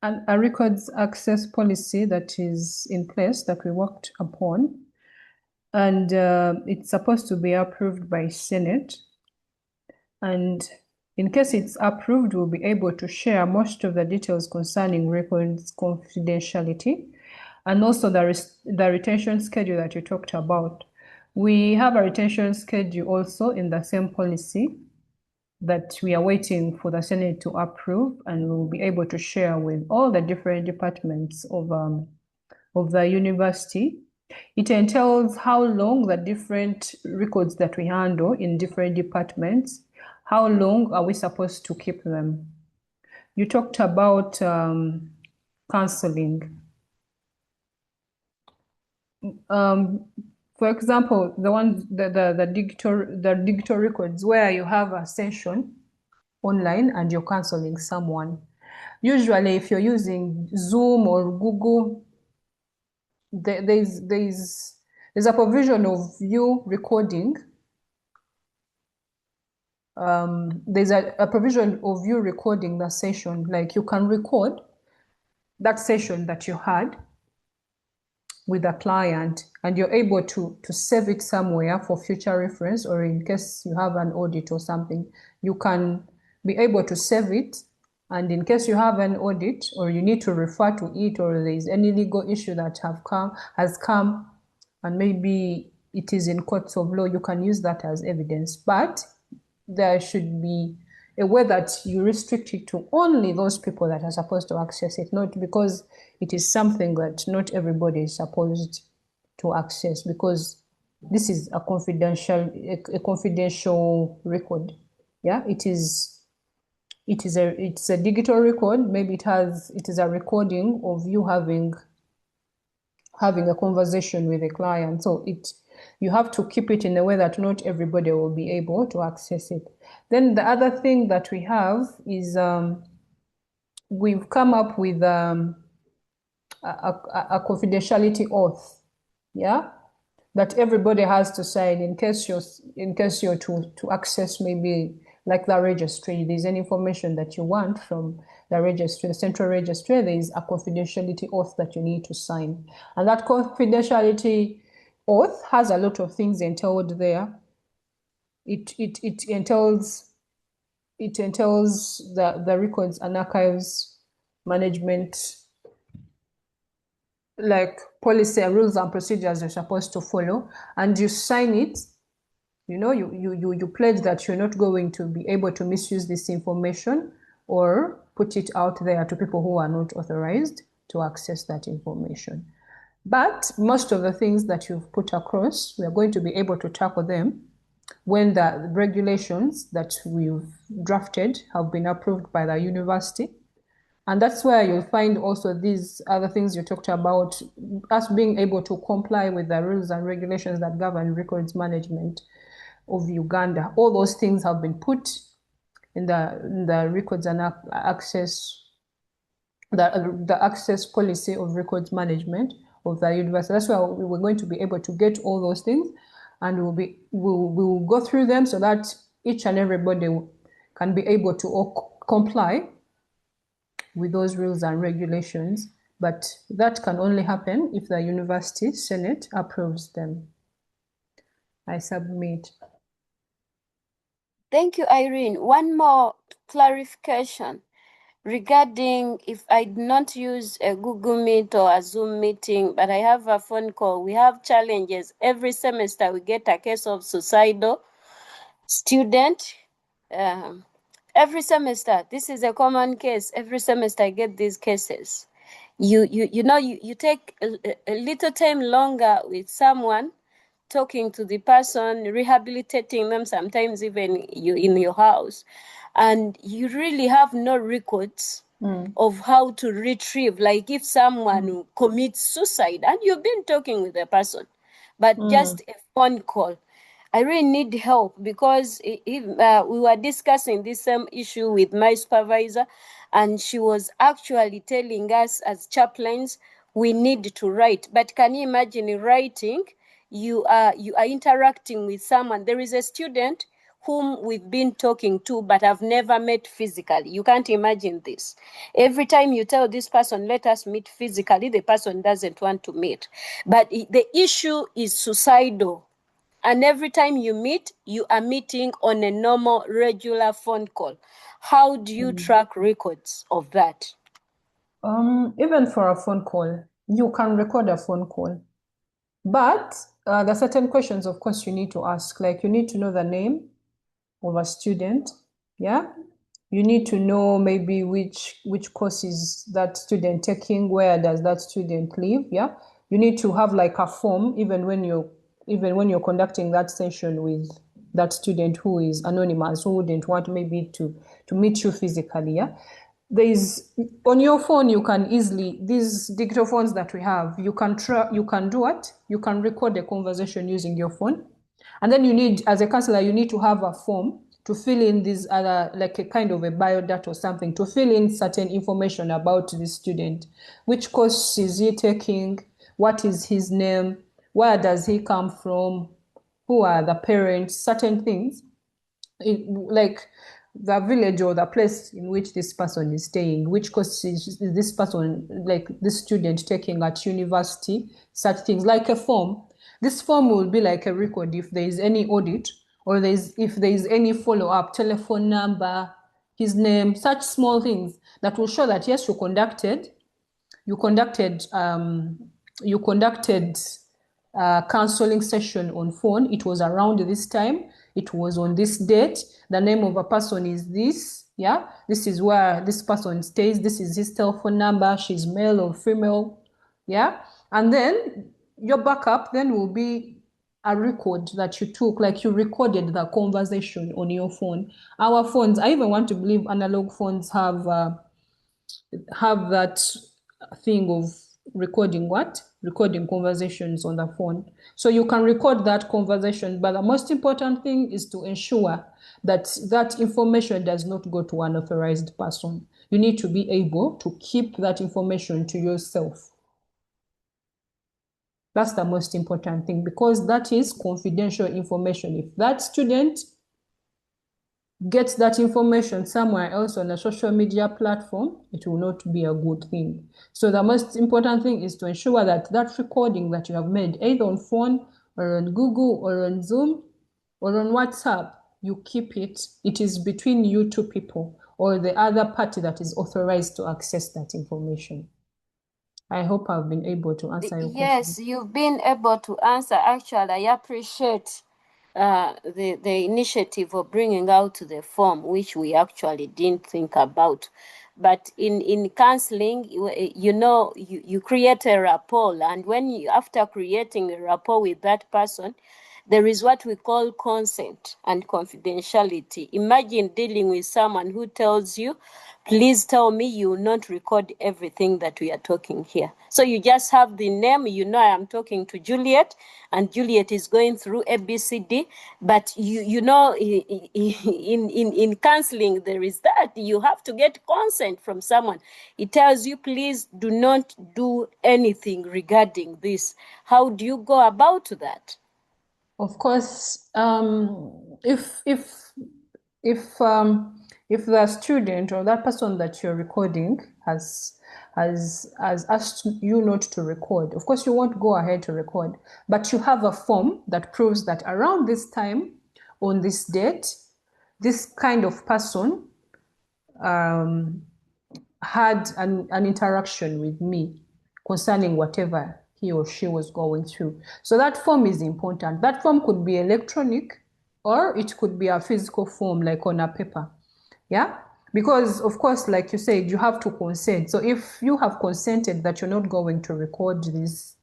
a records access policy that is in place that we worked upon, and it's supposed to be approved by Senate. And in case it's approved, we'll be able to share most of the details concerning records confidentiality, and also the retention schedule that you talked about. We have a retention schedule also in the same policy that we are waiting for the Senate to approve, and we'll be able to share with all the different departments of the university. It entails how long the different records that we handle in different departments, how long are we supposed to keep them? You talked about counseling. For example, the digital records where you have a session online and you're counseling someone. Usually, if you're using Zoom or Google, there's a provision of you recording. There's a provision of you recording the session. Like you can record that session that you had with a client, and you're able to save it somewhere for future reference, or in case you have an audit or something, you can be able to save it. And in case you have an audit or you need to refer to it, or there is any legal issue that has come, and maybe it is in courts of law, you can use that as evidence. But there should be a way that you restrict it to only those people that are supposed to access it, not because it is something that not everybody is supposed to access, because this is a confidential record. Yeah, it's a digital record. Maybe it is a recording of you having a conversation with a client. So you have to keep it in a way that not everybody will be able to access it. Then the other thing that we have is we've come up with a confidentiality oath, yeah, that everybody has to sign in case you're to access maybe like the registry. There's any information that you want from the registry, the central registry. There is a confidentiality oath that you need to sign, and that confidentiality oath has a lot of things entailed there. It entails the records and archives management, like policy and rules and procedures you're supposed to follow, and you sign it. You pledge that you're not going to be able to misuse this information or put it out there to people who are not authorized to access that information. But most of the things that you've put across, we are going to be able to tackle them when the regulations that we've drafted have been approved by the university. And that's where you'll find also these other things you talked about, us being able to comply with the rules and regulations that govern records management of Uganda. All those things have been put in the records and access, the access policy of records management of the university. That's why we're going to be able to get all those things, and we'll go through them so that each and everybody can be able to comply with those rules and regulations. But that can only happen if the university senate approves them. I submit. Thank you, Irene. One more clarification regarding if I did not use a Google Meet or a Zoom meeting, but I have a phone call. We have challenges. Every semester we get a case of suicidal student. Every semester, this is a common case. Every semester I get these cases. You take a little time longer with someone, talking to the person, rehabilitating them, sometimes even you in your house, and you really have no records of how to retrieve, like if someone commits suicide and you've been talking with the person, but just a phone call. I really need help, because we were discussing this same issue with my supervisor, and she was actually telling us as chaplains we need to write. But can you imagine writing? You are interacting with someone. There is a student whom we've been talking to but have never met physically. You can't imagine this. Every time you tell this person, let us meet physically, the person doesn't want to meet. But the issue is suicidal. And every time you meet, you are meeting on a normal, regular phone call. How do you track records of that? Even for a phone call, you can record a phone call. But there are certain questions, of course, you need to ask. Like you need to know the name of a student, yeah? You need to know maybe which course is that student taking, where does that student live, yeah? You need to have like a form, even when you're conducting that session with that student who is anonymous, who wouldn't want maybe to meet you physically, yeah? there's on your phone you can easily, these digital phones that we have, you can do what? You can record a conversation using your phone. And then you need, as a counselor, you need to have a form to fill in these other, like a kind of a biodata or something, to fill in certain information about the student. Which course is he taking? What is his name? Where does he come from? Who are the parents? Certain things. Like the village or the place in which this person is staying, which course is this person, like this student, taking at university, such things, like a form. This form will be like a record if there is any audit, or if there is any follow-up, telephone number, his name, such small things that will show that yes, you conducted counseling session on phone. It was around this time. It was on this date. The name of a person is this. Yeah, this is where this person stays. This is his telephone number. She's male or female. Yeah, and then your backup then will be a record that you took, like you recorded the conversation on your phone. Our phones, I even want to believe analog phones have that thing of recording conversations on the phone. So you can record that conversation, but the most important thing is to ensure that that information does not go to an authorized person. You need to be able to keep that information to yourself. That's the most important thing, because that is confidential information. If that student gets that information somewhere else on a social media platform, it will not be a good thing. So the most important thing is to ensure that that recording that you have made, either on phone or on Google or on Zoom or on WhatsApp, you keep it. It is between you two people or the other party that is authorized to access that information. I hope I've been able to answer your question. Yes, you've been able to answer. Actually, I appreciate the initiative of bringing out the form, which we actually didn't think about. But in counseling, you create a rapport, and after creating a rapport with that person, there is what we call consent and confidentiality. Imagine dealing with someone who tells you, please tell me you will not record everything that we are talking here. So you just have the name, I am talking to Juliet, and Juliet is going through ABCD. But in counseling, there is that. You have to get consent from someone. It tells you, please do not do anything regarding this. How do you go about that? Of course, if the student or that person that you're recording has asked you not to record, of course you won't go ahead to record, but you have a form that proves that around this time, on this date, this kind of person had an interaction with me concerning whatever he or she was going through. So that form is important. That form could be electronic, or it could be a physical form, like on a paper. Yeah, because of course, like you said, you have to consent. So if you have consented that you're not going to record this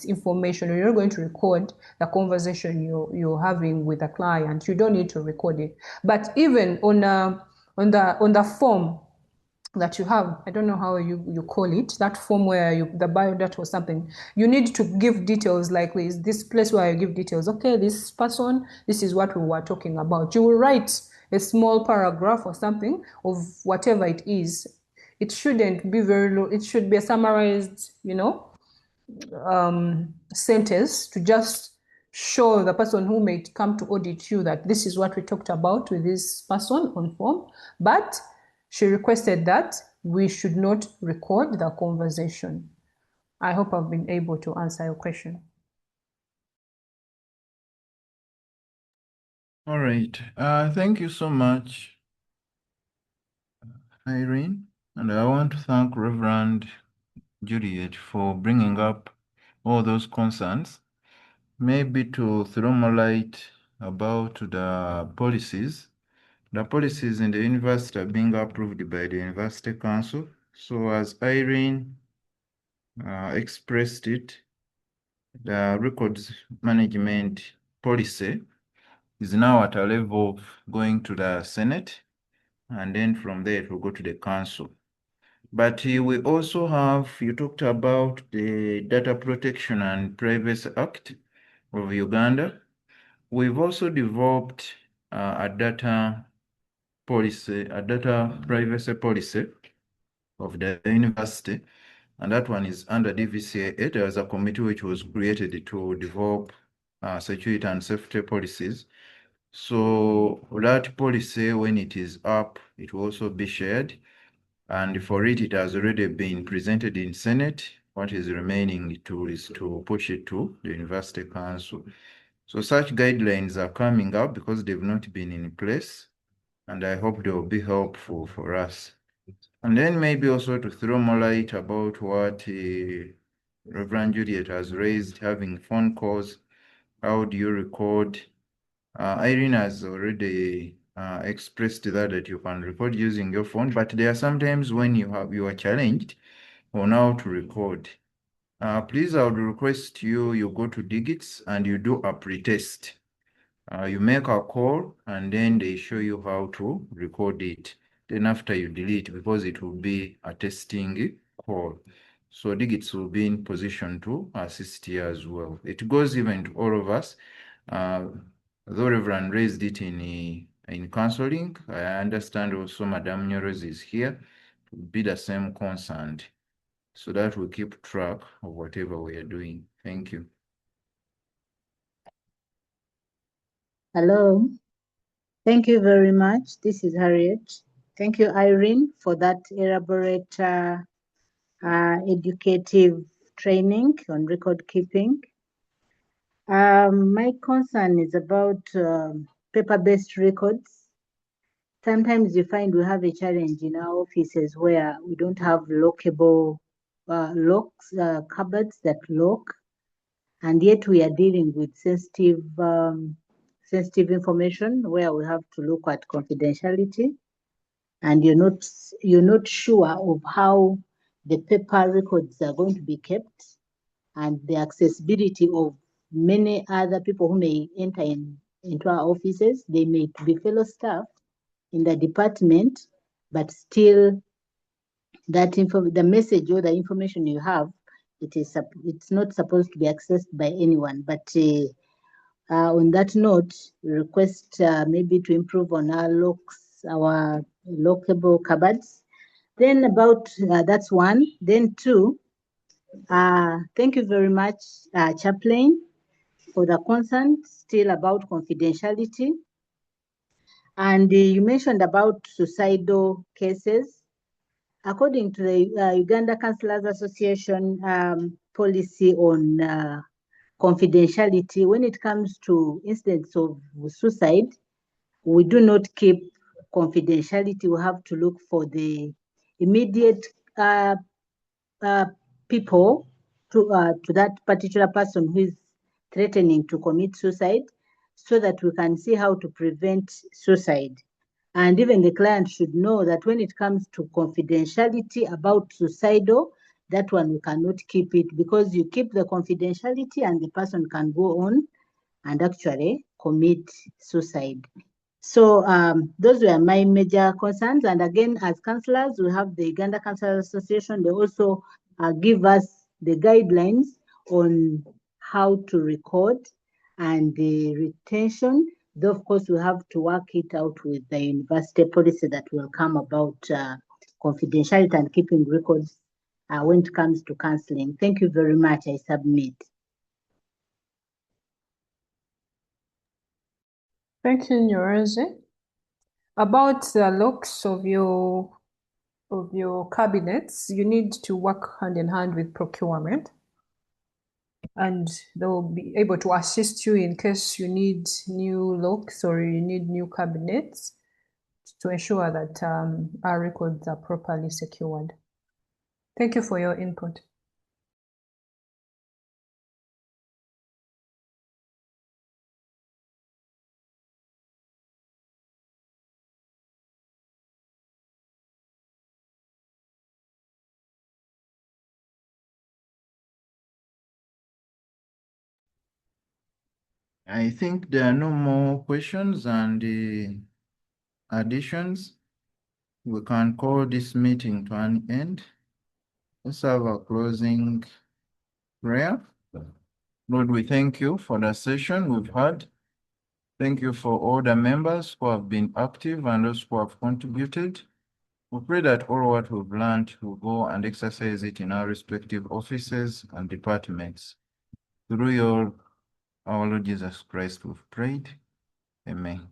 information, or you're not going to record the conversation you're having with a client, you don't need to record it. But even on the form that you have, I don't know how you call it, that form where the biodata or something, you need to give details, like this place where you give details. Okay, this person, this is what we were talking about. You will write a small paragraph or something of whatever it is. It shouldn't be very long. It should be a summarized, sentence to just show the person who may come to audit you that this is what we talked about with this person on form, but she requested that we should not record the conversation. I hope I've been able to answer your question. All right. Thank you so much, Irene. And I want to thank Reverend Juliet for bringing up all those concerns, maybe to throw more light about the policies. The policies in the university are being approved by the University Council. So as Irene expressed it, the records management policy is now at a level of going to the Senate, and then from there it will go to the council. But we also have, you talked about the Data Protection and Privacy Act of Uganda. We've also developed a data policy, a data privacy policy of the university, and that one is under DVCA. There was a committee which was created to develop security and safety policies. So that policy, when it is up, it will also be shared. And for it, it has already been presented in Senate. What is remaining is to push it to the University Council. So such guidelines are coming up because they've not been in place, and I hope they will be helpful for us. And then maybe also to throw more light about what Reverend Juliet has raised, having phone calls, how do you record? Irene has already expressed that you can record using your phone, but there are sometimes when you are challenged on how to record. Please, I would request you go to Digits and you do a pretest. You make a call and then they show you how to record it. Then after you delete, because it will be a testing call. So Digits will be in position to assist you as well. It goes even to all of us. Though Reverend raised it in counseling, I understand also Madam Nyoros is here to be the same concerned, so that we keep track of whatever we are doing. Thank you. Hello. Thank you very much. This is Harriet. Thank you, Irene, for that elaborate educative training on record keeping. My concern is about paper-based records. Sometimes you find we have a challenge in our offices where we don't have lockable locks, cupboards that lock, and yet we are dealing with sensitive information where we have to look at confidentiality, and you're not sure of how the paper records are going to be kept, and the accessibility of many other people who may enter into our offices. They may be fellow staff in the department, but still the message or the information you have, it's not supposed to be accessed by anyone. But on that note, we request maybe to improve on our locks, our lockable cupboards. Then that's one. Then two, thank you very much, Chaplain, for the concern still about confidentiality. And you mentioned about suicidal cases. According to the Uganda Councillors Association policy on confidentiality, when it comes to incidents of suicide, we do not keep confidentiality. We have to look for the immediate people to that particular person who is threatening to commit suicide, so that we can see how to prevent suicide. And even the client should know that when it comes to confidentiality about suicidal, that one we cannot keep it, because you keep the confidentiality and the person can go on and actually commit suicide. So those were my major concerns. And again, as councillors, we have the Uganda Councillors Association. They also give us the guidelines on how to record and the retention. Though, of course, we have to work it out with the university policy that will come about confidentiality and keeping records when it comes to counseling. Thank you very much. I submit. Thank you, Nyoreze. About the locks of your cabinets, you need to work hand in hand with procurement, and they'll be able to assist you in case you need new locks or you need new cabinets to ensure that our records are properly secured. Thank you for your input. I think there are no more questions and additions. we can call this meeting to an end. Let's have a closing prayer. Lord, we thank you for the session we've had. Thank you for all the members who have been active and those who have contributed. We pray that all what we've learned will go and exercise it in our respective offices and departments. Through our Lord Jesus Christ, we've prayed. Amen.